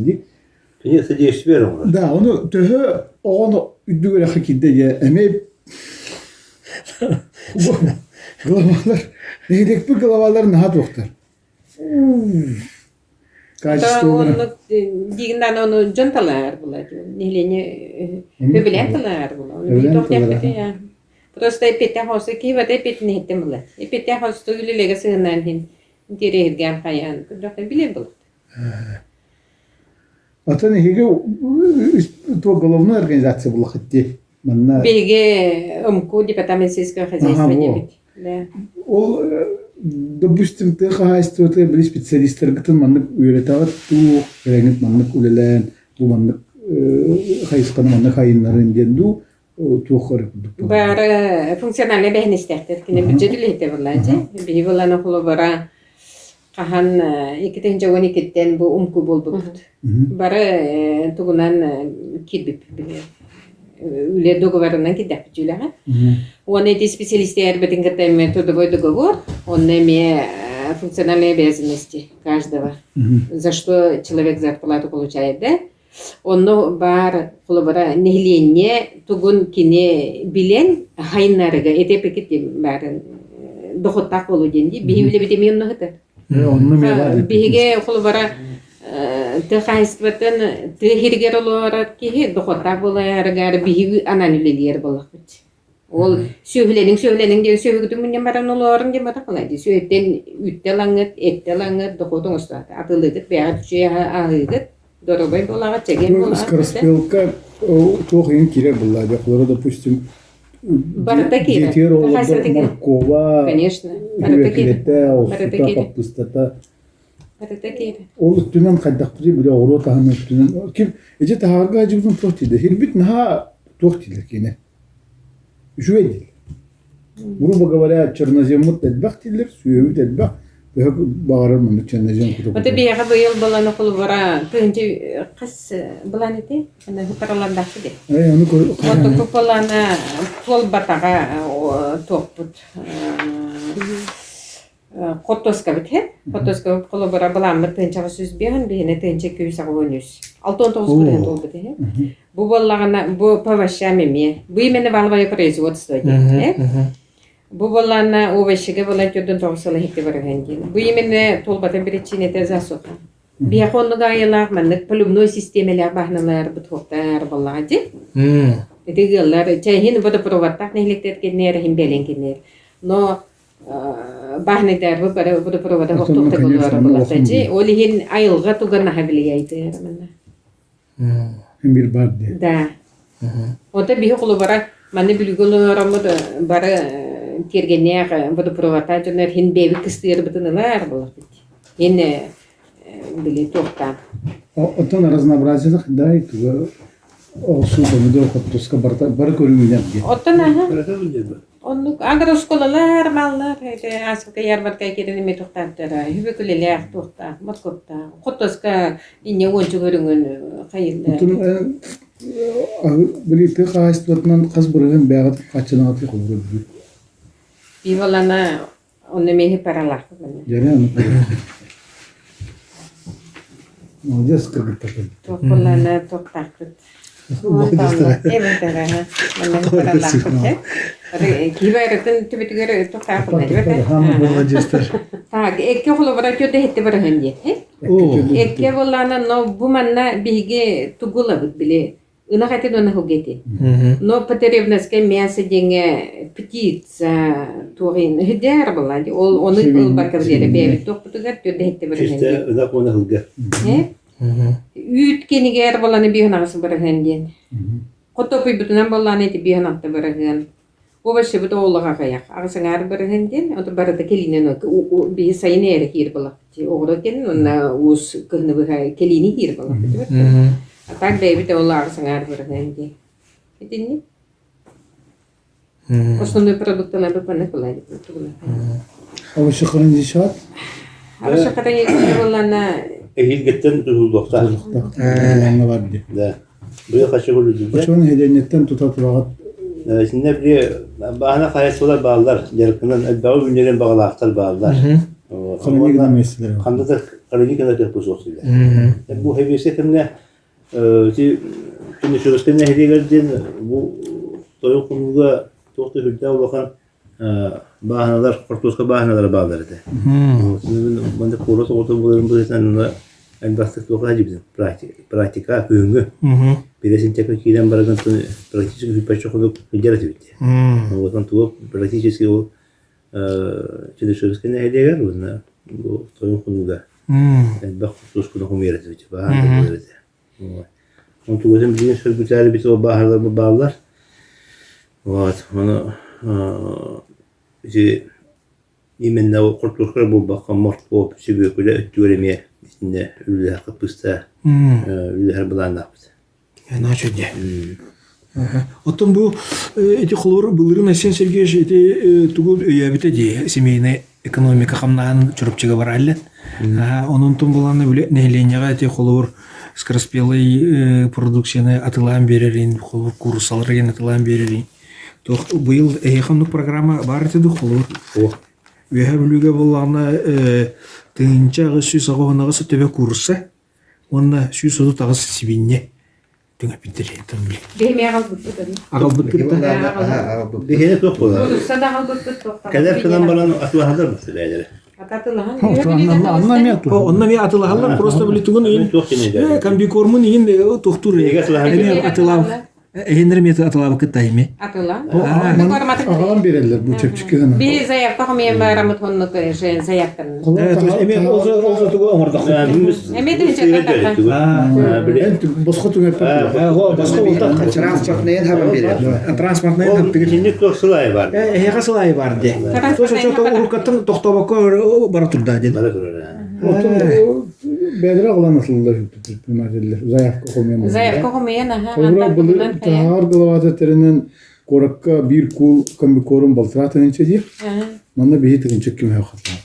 Ты садишься первым. Да, onu tühü onu üdüğüyle hakide ya emey glavalar neydik bu glavalar nahat doktor. Kayıtsız olarak. Diğinden onu cantalar buladı. Nihilini öbülenteler buladı. Bir doktor ya. Просто epette hasta ki ve epette ne ettim buladı. Epette hasta ülelege sığınan hin. Diğeri hedgen kayan. Doktor bilen buladı. Atan hege то головная организация была хоть манна. Беге департамент сельского хозяйства дебит. Да. Ол допустим ты хозяйство ты были специалисты гытын маннык үйрөтөгөт туу реңит маннык үлелен бу маннык хайысканы маннык хайыннарын денду туохар. Бары функциональный бәһнестәктер. Кине бюджет үлете буллаҗы. Би булланы хулы бара кахан 2012-тен бу умку болбут. Бары тугунан кирбип биле. Үле договорынан кидәп җүләгә. Оны эти специалисты бетин кертәме трудовой договор, он имеет функциональные обязанности каждого. За что человек зарплату получает, да? Он бар хулыбара нехленне тугун кине билен хайнарыга эте пекети барын дохоттак болу денди бихиле битемен нохта. Биге хулыбара тахайстватын тахиргер олорат ки дохоттак боларыгар биги ананилелер болак. Ол сөйленин де сөйгүтү менен баран олорун деп аталады. Сөйттен үттелаңыт, эттелаңыт дохотун остат. Атылыгыт бәгат сөй агыгыт. Дорогой была, чеген была. Скороспелка туохин кире была, дохлора, допустим, Баратакира. Моркова, Конечно. Баратакира, капустата. Баратакира. Ол үстүнөн кайдакпы биле ороо таханы үстүнөн. Ким эже тахарга жибдин тохтиде. Хирбит наха тохтиде кине. Жуэдил. Грубо говоря, черноземут тедбахтилер, сүйөбү тедбах. Bağırır mı çeneceğim kutu. O da bir yere bayıl balanı kulu bara. Önce kız balanı de, ana hıparalan daşı de. Onu koy. O da kupalana pol bataga toput. Kotoska bit. Kotoska kulu bara balanı tençe süz bihan bihine tençe köy sagonus. 6-19 kurent oldu de. Bu balağına bu pavaşamı bu yemeni valvaya производство de. Bu balana ovuşuge balan ködün toğsalı hekti barıgandin. Bu yemene tolbatan bir içine de zasoka. Bir konu gayeler manlık polumnoy sistemeler bahnalar bu tohtar baladı. Diyorlar çayhin bu da provatak nehliktet kenler hem belenkenler. No bahneder bu para bu da provada hoktukta bulur baladı. Olihin ayılga tuganna habiliyaydı manna. Hem bir bardı. Da. O da bir kulu bara manne bilgulu ramada bara Киргенер буду проватать, он хин беви кыстыр бутынылар булат. Хин били тохта. Отон разнообразиялык да и туга олсу помидор капуска бар көрүнгөн ди. Отон аха. Он агросколалар маллар асылка ярмарка кирени ме тохтаттара. Хүбекүлелер тохта, маткотта. Котоска ине ончу көрүнгөн кайылда. Били тыгайстытынан кыз бүрген багат качынагы кылып. Vivolana onne mehi paralak. Jarang. Молодец, как это такое. Токолана токтакт. Evet ha. Manne paralak. Kibayratın tübetgere toktакт. Молодец. Tak, ekke holo bara köde hette bara hende. Ekke volana no bu manna bihge tugula bile. Una хотя дона хугети. Но потребность мяса деньги птица турин хидер была. Он был бакавдере беви тох потугар төде хетте бер. Чисто да кона хулга. Үйт кенигер боланы бихнасы бер хенден. Котопи бутунан боланы ти бихнатты бер хен. Обаше бут оллага каяк. Агысыңар бер хенден, ото барда келинен би сайнере кир була. Ти огро кен на ус кыны бе келини кир була. А так беби те олар саңар бер хенди. Этини? Основной продукт на бепане колай. Ава шакырын дишат. Ава шакырын болана Ehil gitten tuzulukta. Аңа бар ди. Da. Buraya kaçı bulurdu. Ошону хеденеттен тута турагат. Şimdi bir bahane kayıtlar bağlar. Yarkından elbağı günlerin bağlaqtar bağlar. Колония да меселер. Kanda da kaloni kadar yapı sosyal. Bu heviyesi kimle şimdi şurası ne hediye geldi bu toyun konuda tohtu hüdda bakan bahaneler, kortoska bahaneler bağlardı. Şimdi ben de koros otomobilin bu yüzden en basit toka gibi pratika köyüngü. Bilesin teknikiyle bırakın pratik bir parça konu hüddet bitti. O zaman tu pratik o şimdi şurası ne hediye geldi bu toyun konuda. En basit toska konu yarattı. Bahaneler yarattı. Он тугасем дин шел бутали бит о бахарлар bağlar. Вот, onu işte yemenle o korkuluklar bu bakın mort o sübü böyle ötüremeye içinde ülüler kapısta ülüler bulan yaptı. Ya ne çöde. Оттон бу эти холор былырын Асен Сергеевич эти тугу өйәбите де семейный экономика хамнаан чурупчыга бар аллен. Онун тун буланы биле нехленяга эти холор скороспелый продукцияны атылан берерин, холор курсалырын атылан берерин. Тох быйыл эйхамдык программа бар эти холор. Веха бүлүгө буланы тыынчагы сүй сагоонагысы төбө курсы. Онна сүй соду тагыс сибинне. Тыңа битере тыңбил. Беме агалбыт. Агалбыт кытта. Бихене тоқ бола. Сада агалбыт тоқ. Кәдер кынан баран атылахалар мәселелері. Ататылган. Онна ми атылахалар просто били тугун ин. Тоқ кенеде. Комбикормун ин тохтур. Атылам. Эһендер мете атылабы кыттайми. Атылган. Ағалан берелер бұл чепчикке ғана. Би заявка хомия барамыт хоннук заявкан. Эме олжо тугу оңордак. Эме дече. Босқа түңеп Транспортный хабан берер. Транспортный Ол хабан берер. киндик тоқ сылай бар. Эһега сылай бар де. Тоша чото урукаттан тохтобокко бара турда де. Бара турар. бәдір ағылан асылылар заявка қолмен. Заявка хомия. Қолыра бұл тағар ғылавататерінен коракка bir kul kambi korun baltratın içe diye. Manda bir hitin çekim hakikaten.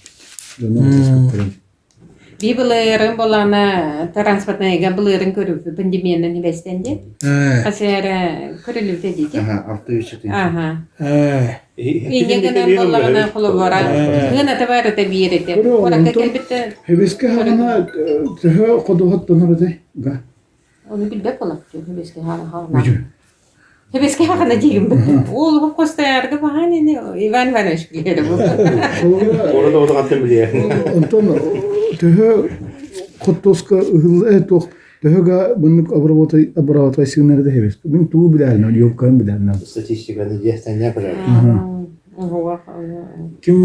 Бибылырын болана транспортныйга былырын көрүп пандемияны небестенде. Асер көрүлүп дейди. Автоюшты. Ага. Ийгенен боллагана колобора. Гына табары да бирете. Коракка келбетте. Хебеске хана төхө кодогот тонорде. Га. Onu bilbek olak hebesке hala. Hebesке хана дигим. Ол костарга bahane ne Иван Иванович биледі бұл. Orada o da kattım biliyor. Ondan təhə Kotoska ıhıllı toq təhəga bunluk abravatay signalde heves. Bin tu bilərlə, yok kan bilərlə. Statistikada diyəsən nə kadar? Kim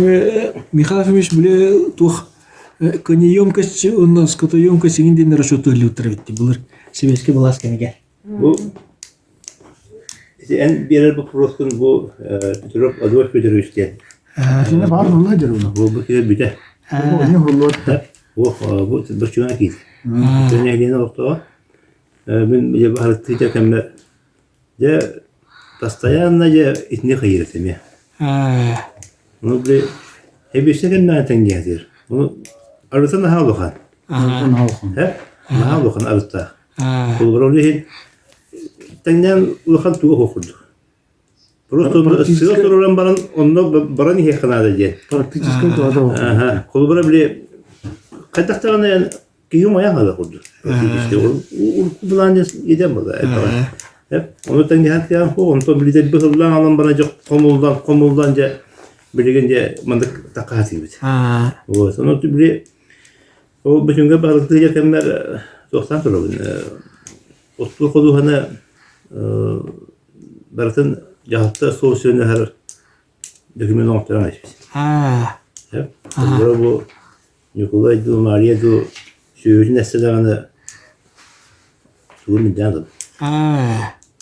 Михайлович биле тух конеемкость у нас скотоемкость инден расчёты лютровитти булар. Себеске баласканга. Bu en bir bu proskun bu Türk Adolf Petrovich'te. Yine var mı Allah diyor ona. Bu kere büte. Ne hurlut. Bu başına git. Ben eline oldu. Ben bir baharatı kemer. Ya постоянно ya itni hayretimi. Onu bir hep kendine tengedir. Onu arasında halıkan. Hep halıkan arasında. Kulvaroli Tenden ulakan tuğu okurdu. Просто сила туран баран онно баран ihe kanada diye. Практически то да. Aha, kulubara bile kaydaktarına yani kiyum ayağı hala kurdu. İşte o bulan yedem burada. Hep onu tangi hat ya o onu bile de bihullan alan bana çok komuldanca bilgince mandık takati gibi. O sonra bile o bütünge balıklı ya kemer 90 turun. Otur kodu hana Baratın yahatta sosyalinde her doküman noktadan açmış. Hep. Burada bu Nikolay'dı, Maria'dı, şöyle nesnelerine tuğun midyandım.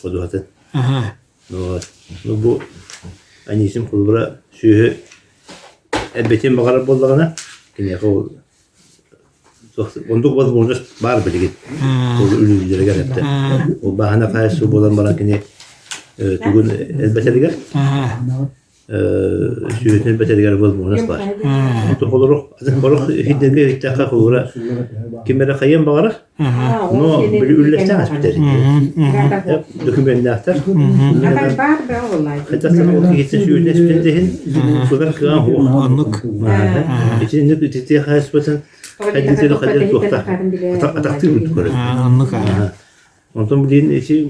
Kodu hatın. Bu annesim kulubura şöyle elbetin bakarıp bollağına yine o onduk возможность бар bilgin. O ülülere gelipti. O bahane karşı bolan bana kine tuğun elbeteliger. Şöyle elbeteliger возможность var. Olarak azın balık hiddenge hiddaka kulubura kimere kayın bağırır. No bir ülletten aspiter. Dokümanını aktar. Hatta o gitsin şu nesnedehin kadar kıran ho. Anlık. İçinde titiye hasbeten Hadisleri kadar tuhta. Ataklı bir tukar. Anlık. Ondan bilin içi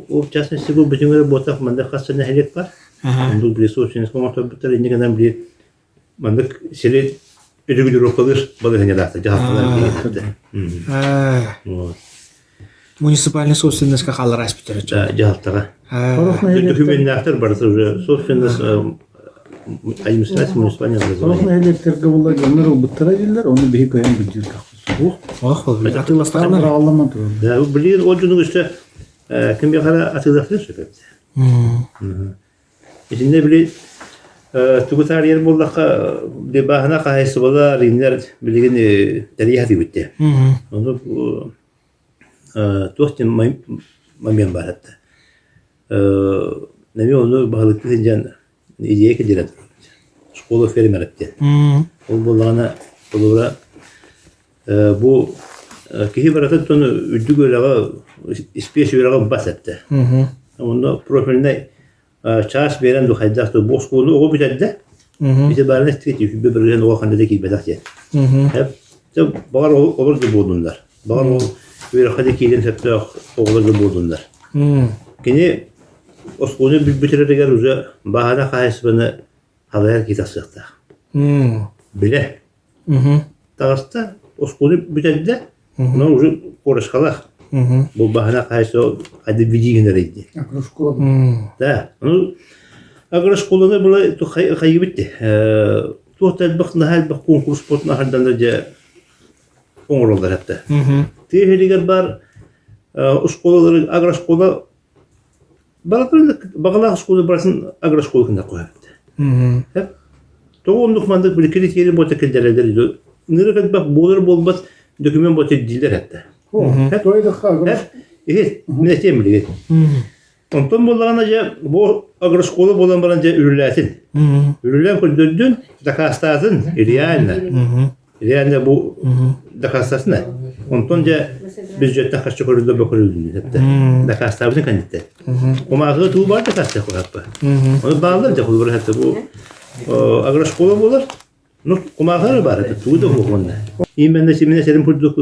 o частности bu bütün böyle botak manda hasene helek var. Ondan bile sosyalist komuta bitir ne kadar bile manda seri ödülü rokalır balığı ne dahta cahatlar diye. Municipalный собственность қалар аспитер. Cahatlara. Dokümanını aktar barısı собственность администрация муниципального образования. Sonra elektrikli bunlar onlar o bıtıra değiller, onu bir koyan büdüyor takmış. Atılastağlar. Ağlama durur. Ya bu bilir o cünün işte kim bir kara atılastır söyledi. İçinde bile tuğutar yer buldaka de bahana kahesi bola rinler bilgin teriyati bitti. Onu bu tuhtin mamyan var hatta. Нами onu bağlıklı sincan ideye kediler. Şkola fermer etti. O bulana olur bu kişi bırakıp onu üddü gölağa ispiyesi gölağa bas etti. Onda profiline çağış veren de haydaktı boş kolu o bitedi. İşte barına streti bir birden o kanada ki bedahçe. Hep de bağır olur da bulunlar. Bağır o bir hadi ki'den hep de olur da bulunlar. Kini Osmanlı bir bitirirler uza bahana kahesbini havaya gitasıqta. Bile. Tağısta Osmanlı bitirdi. Ona uza koruşqalaq. Bu bahana kahesi hadi vidiğinleriydi. Da. Onu agro-şkolada böyle kayı bitti. Tuhtal bakla hal bak konkurs sportuna haldan da kongrollar hatta. Tehliker bar şkolaları agro-şkola Bağlar şkolu burasın agro-şkolu kında koyaptı. Hep toğumluk mandık bir kriteri bote kilderler. Nere bak bolur bolmaz doküman bote dilder hatta. Hep evet, minnetem bile. Ondan bollarına ja bu agro-şkolu bolan baranca ürületin. Ürülen koydun dakastasın realne bu dakastasın. Ondan ja büdjetten kaçça koyuldu bakıldı hatta. Dakastasın kandidat. O mağaza tu var dakasta koyaptı. Onu bağlar da koyulur hatta bu agro-şkolu bolar. No kumağı var hatta tu da bu konuda. İmen şimdi senin purduk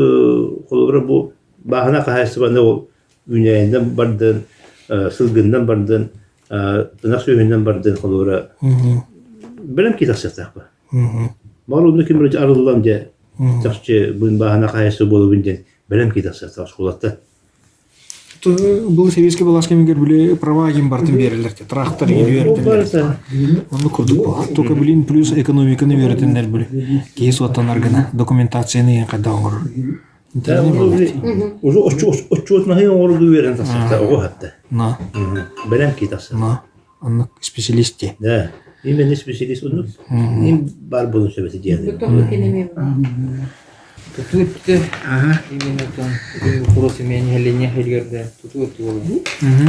koyulur bu bahana kahası bana o dünyayından bardın sılgından bardın tırnak suyundan bardın koyulur. Benim kitasıqtaq bu. Malumda kim bir arılanca Çakçı bu bahana kahası bolubundan benim kitasıqtaq şkolatda. Бұл советский баласка мегер биле права ким бартын берилер. Трактор үйрөтүлөр. Аны курдук бу. Только билин плюс экономиканы үйрөтүнөр биле. Кейс ватанар гына документацияны ен кайда оңор. Уже отчетна хен орду берен тасыqta o hatta. На. Benim kitasıqtaq. На. Аны специалисте. Да. Именно специалист onu. Им бар bunun sebesi diyelim. Tuttu. Именно там вопросы меня не хелгерде. Tuttu было.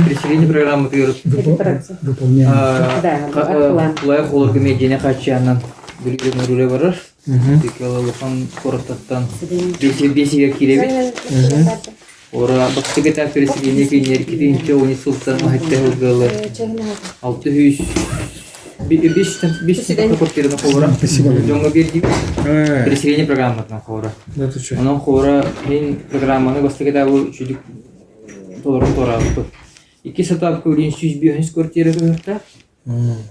Переселение программы берет. Лай холор гемедине качанан билген руле барар. Дикалалыхан коротаттан бесиге киребит. Ора бактыгыта переселение кинер кидинче они султан махаттагылы. 600 Биште квартираны хора. Жоңга берди. Переселение программасына хора. Анан хора мен программаны бастыгыта бу чүдүк толорун торабы. 2 сатап көрүн 100 квартира көрүктө.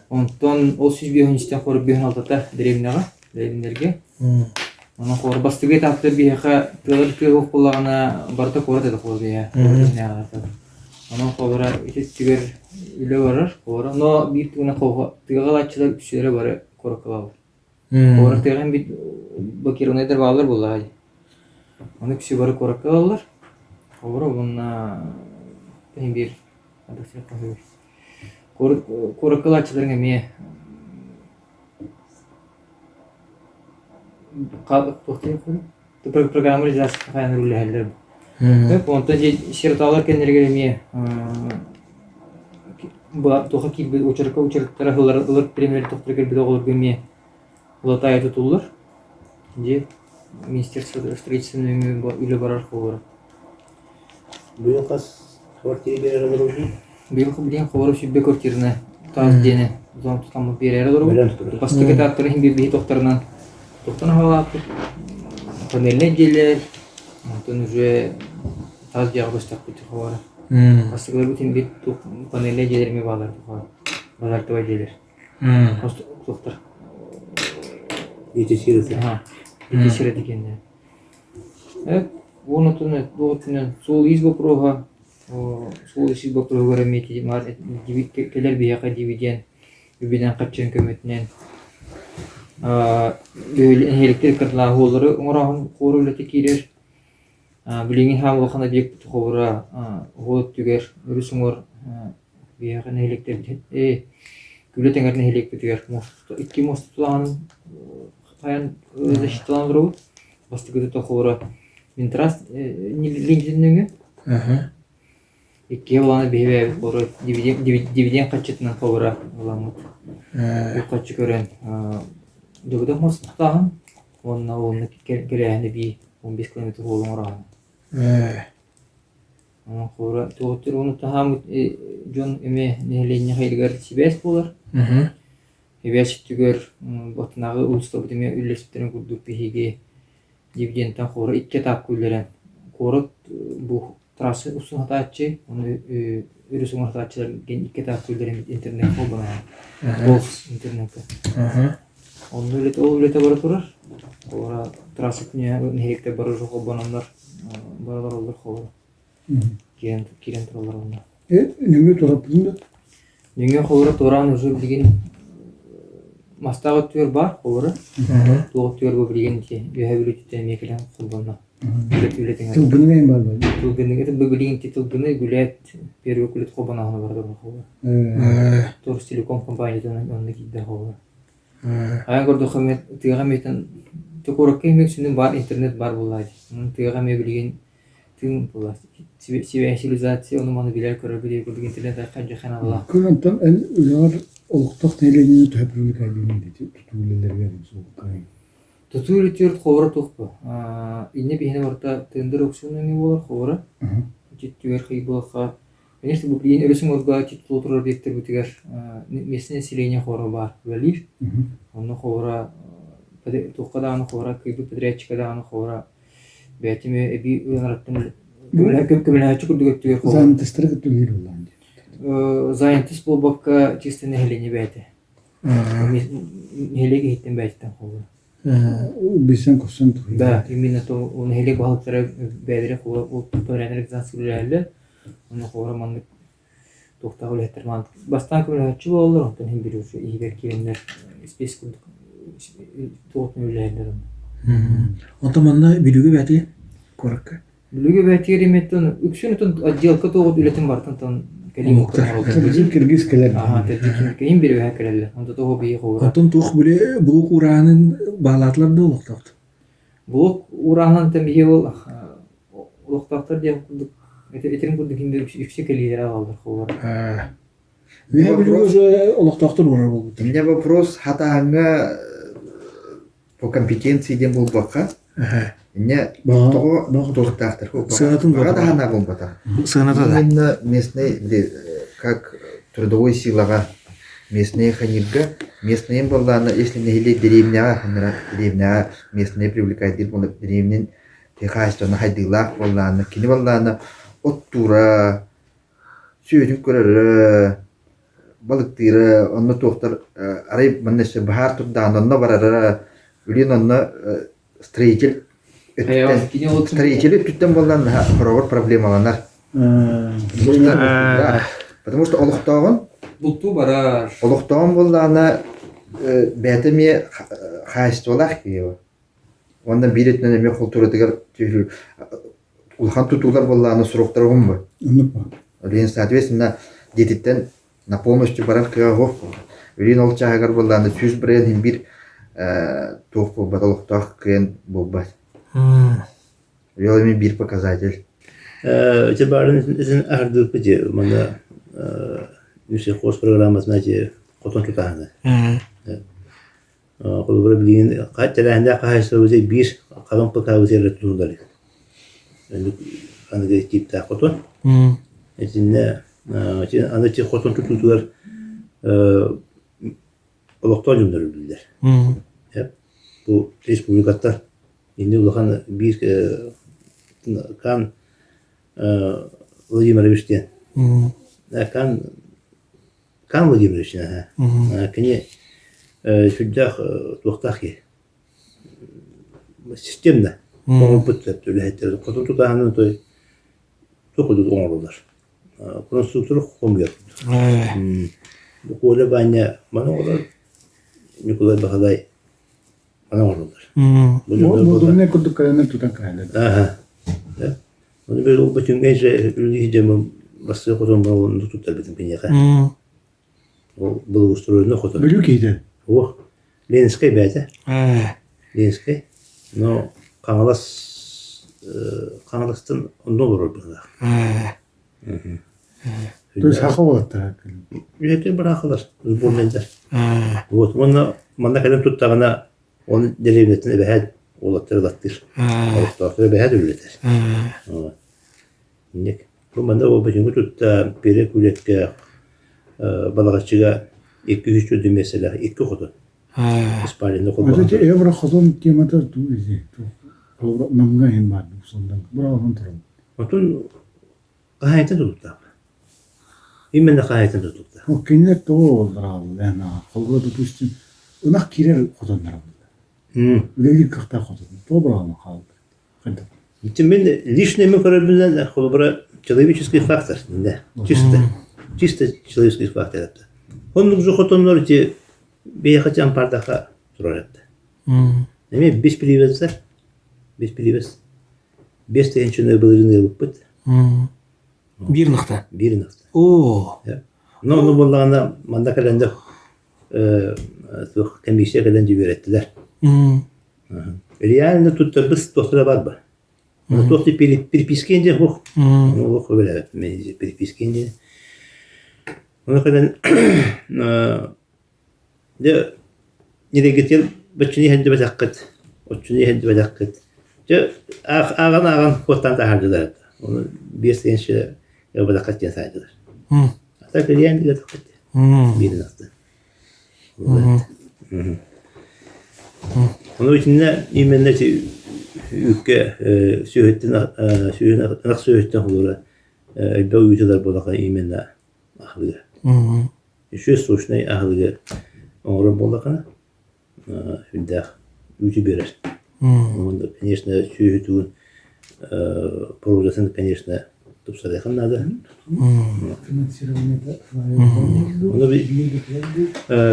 Онтон ол 100 хора бен алтата деревняга. Анан хора бастыгыта апты бияка тылыр куллагана барта хора да хора бия. Анан хора итеттигер үле барар, хора, но бир туна хора тыгалачылар үчөлөр бары коркалабы. Хора теген бит бакиронайдар балар булар. Аны киши бары коркалалар. Хора мына бир адасып калды. Коркалачыларга ме калып токтойт. Программалар жазып кайнар үлелер. Онтон же шерталар кенерге ме ба тоха кил учерктара хылар премьер токтор бит оголор геме латай тутулар. Же министерство строительства үле барар хылар. Быйыл кас квартира берер болду. Быйыл билен хылар сүббе квартираны таз дене зон тутамы берер болду. Бастыгы тактыры хим би токторунан токтон халап. Панелне желер. Онтон уже таз жагыштап бит хылар. Бастыгылар бүтүн бит панелне желерме балар хылар. Базартыва желер. Просто токтор. Yetişirse. Yetişir dikende. Onu tune doğutun sol izbo proga sol izbo proga meti mar keler biyaka dividen bibidan kaçın kömetinen böyle elektrik kartlar holları orağın koruyla tekiler bilingin ham vakana diyek tuğra hol tüger rüsümür biyaka elektrik güle tengarne elektrik tüger iki most tuğanın Паян защиталандыруу бастыгы тохора Минтранс линкдинге Икки оланы бейбе олар дивиден качытынан хобора оламыт. Качы көрен. Дөгөдө мостагын онна келәһне би 15 км болуң ораган. Хора тоотыр уну тахам жон эме нелене хайлгар сибес болар. Эбеш түгөр ботнагы улстов деме үллестерин курдук биһиге дивидендтан хора 2 тап күлләрен. Корот бу трассы усын хатачы, оны үрүсүн хатачылар ген 2 тап күлләрен интернет болбана. Болс интернетте. Onu öyle bara turar. Ora trasik ne hekte bara joko bananlar baralar olur xor. Kiren turlar onlar. Nüngü torapdın da? Nüngü xora toran özü bilgin mastağı tür bar xora. Toğ tür bu bilgin ki rehabilite mekelen xulbanna. Ületin. Tılgını neyin var böyle? Tılgını ete bu bilgin ki tılgını gület periokulit xobana barda xora. Tor silikon kompanyasından onu giddi xora. Aya gördü xamet tiğametin tokorak kemek var internet var bulaydı. Tiğame bilgin tüm bular. Sivilizasyon onu bana bilir görebilir gördük internet akınca kanallar. Kırantan en ular oluktak neyleyini tühepürlük aydığını dedi. Tutululler verim soğuk kayın. Tutulu tüyört xovra toqpa. İnne bihine varta tındır oksiyonu ne olur xovra. Ciddiler xıybılqa. Конечно, bu bilgin ölüsün orga titul oturur bektir bu tigar. Mesine sileyne xovra var. Velir. Onu xovra toqadağını xovra kıydı pedreçikadağını xovra. Beytime ebi uyanarattın. Kömüle çukur dügöttüger xovra. Zayantistara kıtılır olan. Zayantist bu bakka çistene heleni beyte. Helegi hittin beytten xovra. Bilsen kosan tuğu. Da, imенно то он helegi balıklara beydire xovra. O öğrenerek zansırlarla. Onu xovra manlık toqtağı ulehter manlık. Bastan kömüle çubu olur. Ondan hem bir uçu iyi belkiyenler. Spes kurduk. Toğutun üllerler onu. Otomanna bilüge bäti korakka. Bilüge bäti erimetten üksünü ton acılka toğut ületim var ton kelim muhtar oldu. Bizim Kırgız keler. Aha, tedbikin keyin biri ve kerelle. Onda toğu bir xovra. Oton tuq bile buluk uranın bağlatlar da oluqtaqtı. Buluk uranın tembihi ol oluqtaqtar diye kurduk. Eterin kurduk indi yüksek lider aldı xovra. Ve bilüge oluqtaqtır urar oldu. У меня вопрос хатаанга по компетенции дем был бака. Мне тоқтақтар. Сынатын Бага да хана гом бата. Сыната да. Именно местные, как трудовой силага, местные ханирга, местные балланы, если не или деревня, местные привлекают деревнин, техайство на хайдилах балланы, кини балланы, оттура, сүйрүк көрөр, балыктыры, онны тоқтар, арай маннасы бахар турдан, онны барары, үлен онны строитель, строитель түттен балланы хоровар проблемаланар. Потому что олықтауын, Бұлту барар. олықтауын балланы бәтіме хайстолақ кейева. Ондан биретінен еме құлтуратығар түйілі. Улхан тұтулар балланы сұрықтар оғын ба. Олен, соответственно, дететтен на полностью барар кыгагов. Үлен ол чағығар балланы сүз бірен бір тоқ болбат, олықтақ күйен болбат. Велами бір показатель. Чебарын изин ардып бите, манда үсе қос программасына же қотон тұтағаны. Қолы бір білген, қаттеләңді қағайсы өзе бір қағын пылқа өзерлі тұтылдар. Аны типта қотон. Этинне, аны те қотон тұтылдар олықтан жұмдар үлділер. Бұл республикаттар, енді ұлақан бір kan Владимировичтен. Kan Владимировичтен. Кіне сүддақ туқтақи. Системна. Оңы бұттап төләйттер. Қотын тұтағанын той тоқыдыз оңырылдар. Конструктор қомгер. Бұл қолы бәне мана олар Николай Бахадай мана оңырылдар. Бұл не күрдік кайаны тұтан кайлады. Onu böyle o bütün gece ülkece bastı koton bağını tutar bizim pinyaka. O bu ustoroyunu koton. Büyük iyiydi. O Lenskay beyde. Lenskay. No kanalastan ondan olur burada. То есть хахаваттар. Үйрәтер бір ақылар, сборныйдар. Вот, оны манда кәдем туттағына, оны деревнетін әбәхәд олаттыр даттыр. Олаттыр әбәхәд өлетер. Нек. Бұл манда ол бәтінгі тутта пере күлекке балағатшыға 2-3 өді меселі, 2 құды. Испалинді құды. Өте евро ходон тематар ту изи. Намға ен бар сондан. Бұрағын тұрым. Отын қағайынтын тұтта. Именно қағайынтын тұтта. О кенет то олдырал. Yani қолға допустим ынақ керер ходондар болды. Үлелік қақта ходон. То бұрағын қалды. Мен лишний мы корабельный человеческий фактор, да, чисто человеческий фактор. Он уже хотел те беяхатян пардаха сурарятты. Неме без перевеса, без тенчины был жны выпыт. Бирнахта. О. Но ну была она мандакалenda комиссия когда дебюреттилер. Реально тут без тостра барба. Но то ты перепискенде хох, ну хох валяют меня перепискенде. Он когда да не регитер бачни ханде бадаккат, очни ханде бадаккат. Да аган хотан тахардылар. Он бестенше бадаккат тен сайдылар. А так реально бадаккат. Бирнасты. Он очень именно эти үкке сүйеттен құлыра әлбәу үйтелер болаға именно ақылыға. Еще сочный ақылыға оңырын болақына үндәқ үті берер. Конечно, сүйеттігін прозасын, конечно, тұпсарайқан надо.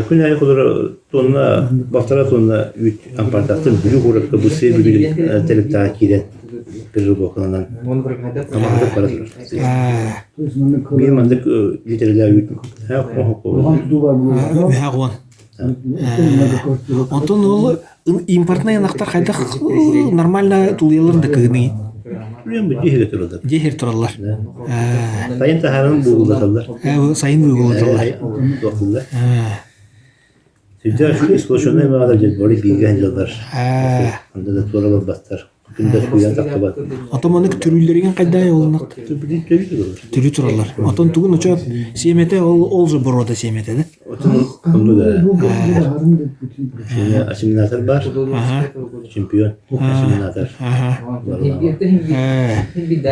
Күн айы құлыра тонна, бақтара тонна үт ампартақтың бүлі қораққа бұсы бүлі тәліктаға келен бір оқыланан амандық барасыр. Мен мандық литерлі үт. Онтон ол импортный анақтар қайдақ нормально тулияларында кігіні. Дехер тұралар. Сайын тахарын бұғылаталар. Сайын бұғылаталар. Sütler şu iskolşonlar mı alacak? Böyle bilgen yıllar. Anda da tuğralar bastır. Gündüz kuyan takta bat. Атоманык түрүлдөрүн кайдай олнак? Түрү туралар. Атон тугун учап семете ол же борода семете да? Onu da. Şimdi asimülatör var. Çempiyon. Asimülatör.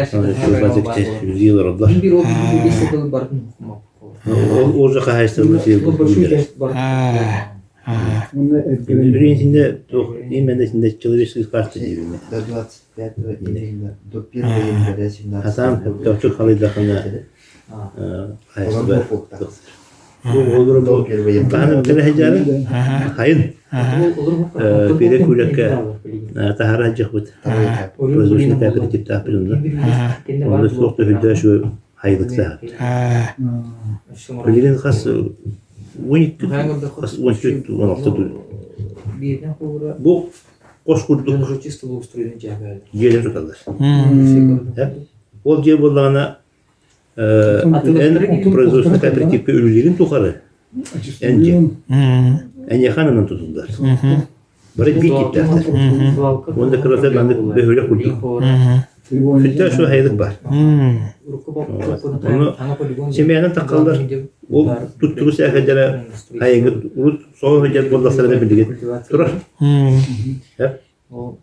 Şu bazıkta 100 yıl oldular. Orada kahayıştırma diye bu. Birincinde именно человеческих карт дивими. До 25-го июля, до 1 января 17 Хасан топчук халидахана хайстыбар. Bu kanım telehecari hayın. Pere kulakka tahara cıhbıt. Производственный кооператив тапилында. Onu soğukta hüdda şu haylıkta. Bilin khas 12 khas 13 16 bu qoş kurduk. Yeler tutarlar. Ол же болғаны производственный кооперативке өлілерін тұқары. Әне ханынан тұтылдар. Бары бей кептәқтір. Онда кіраса бәнді бөхөлі құрдық. Сүтті şu хайдық бар. Оны семейянан таққалдар. Ол тұттығы сәкәдері хайыңы ұлыт соғы өйдер болдастарына білдіген. Тұрар.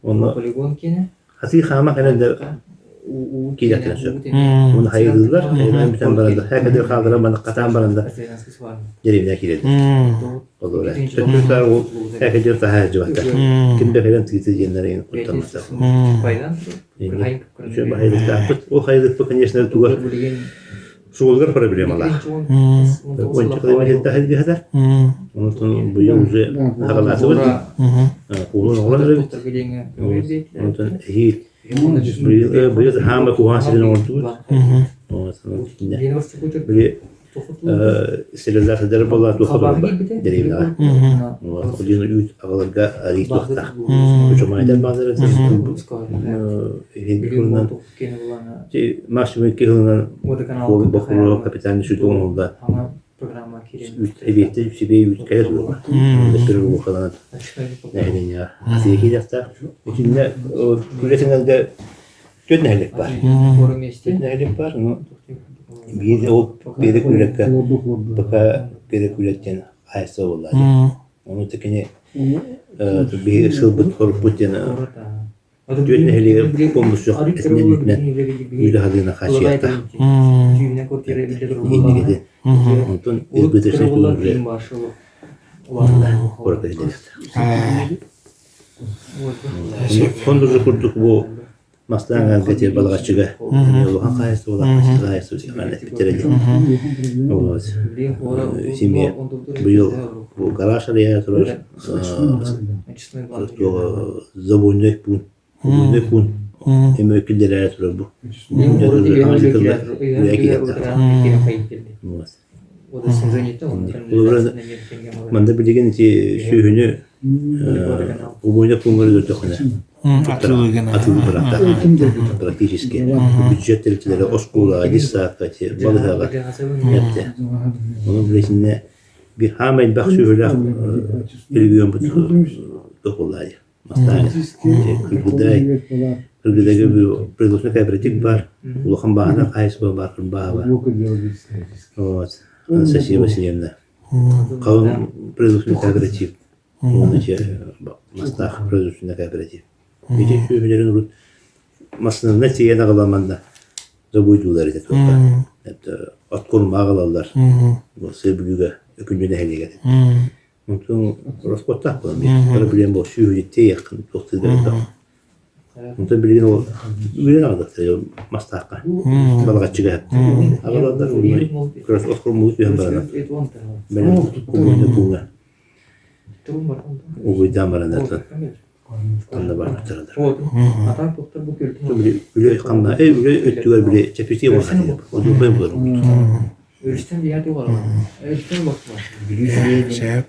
Оны хасый қамақ әнәлді кейләттен сөп. Оны хайдылдар. Хайдан бүтән барады. Хәкәдер қалдыра баны қатан барында. Деревіне келеді. Сөттіктар ол хәкәдер тахай жываттар. Кімді қайдан тігіті жендерін құттамастар. Шөп хайдықта апыт. Ол хайдықпы, конечно, туғар шуылғар проблемалар. Ончы қылымет хайдығы хатар. Онытын бұйы уже хағаласы бар. Қолын оғылан жүріп. Онытын хейт. Бұйы хамы куған сілін орынты бар. Біле стерилизация болла тухабы Кабағы бар. бите. Деревня. Один ют агаларга арис тухта. Учамайдар базары. Максимум 2 жылдан бақылау капитан шутуң олда. Программа Эбетте себе ют кайыр болла. Дәстүр оқаланат. Нәһиден Секи дәфтә. Içinde күлесеңәлдә төт нәһилек бар. Төт нәһилек бар. Bir de o beri kulakka baka beri kulakken aysa olay. Onu tekene bir sılbıt korputyen dün hele komuş yok. Esne lütne müdahadına kaçıyata. Yeni gidi. Ondan izbetirsin kullanır. Korkak ederiz. Kondurcu kurduk bu Mastanga getir balagaçıga. Yoluhan kayısı olan kayısı yani bitirecek. Şimdi bu yıl bu garajda ya turar. Zabunluk bu. Zabunluk bu. Hem öküllere turar bu. Manda bildiğin ki şühünü убойнак көңілі өтіқіне атылы бұрақта практически бюджет терітілері Оскула, Адисака, Балыхаға әпті. Оның білесіне бір хамайын бақ сүйіліқ үлгіген бұт тоқылайды. Мастайы, Кыргыдегі бір производственный кооператив бар, ұлықын бағына қайсы бар, қырын bağı бар. Анастасия Васильевна. Қауын производственный кооператив. Onun için Mastah Produksiyonel Kooperatif. Bir de şöylelerin urut masasında ne tiyene kalamanda zabuydular edi topa. Hatta at koruma ağalarlar. Bu sevgiliga öküncü nehirle geldi. Onun raskotta koyun bir. Problem bu şöyle yakın doktor dedi. Onun bilgin o bilgin aldık da Mastah'a. Balagaçıga hep. Ağalarlar onu kras at koruma bir hembarana. Benim kumunda bunga. Uydan baranatın. Anda barnatırlar. Atan doktor bu gördüm. Böyle kanla böyle öttüler bile çepiştiği var. O da ben bulurum. Ölçten bir yerde var. Ölçten bakma. Şef.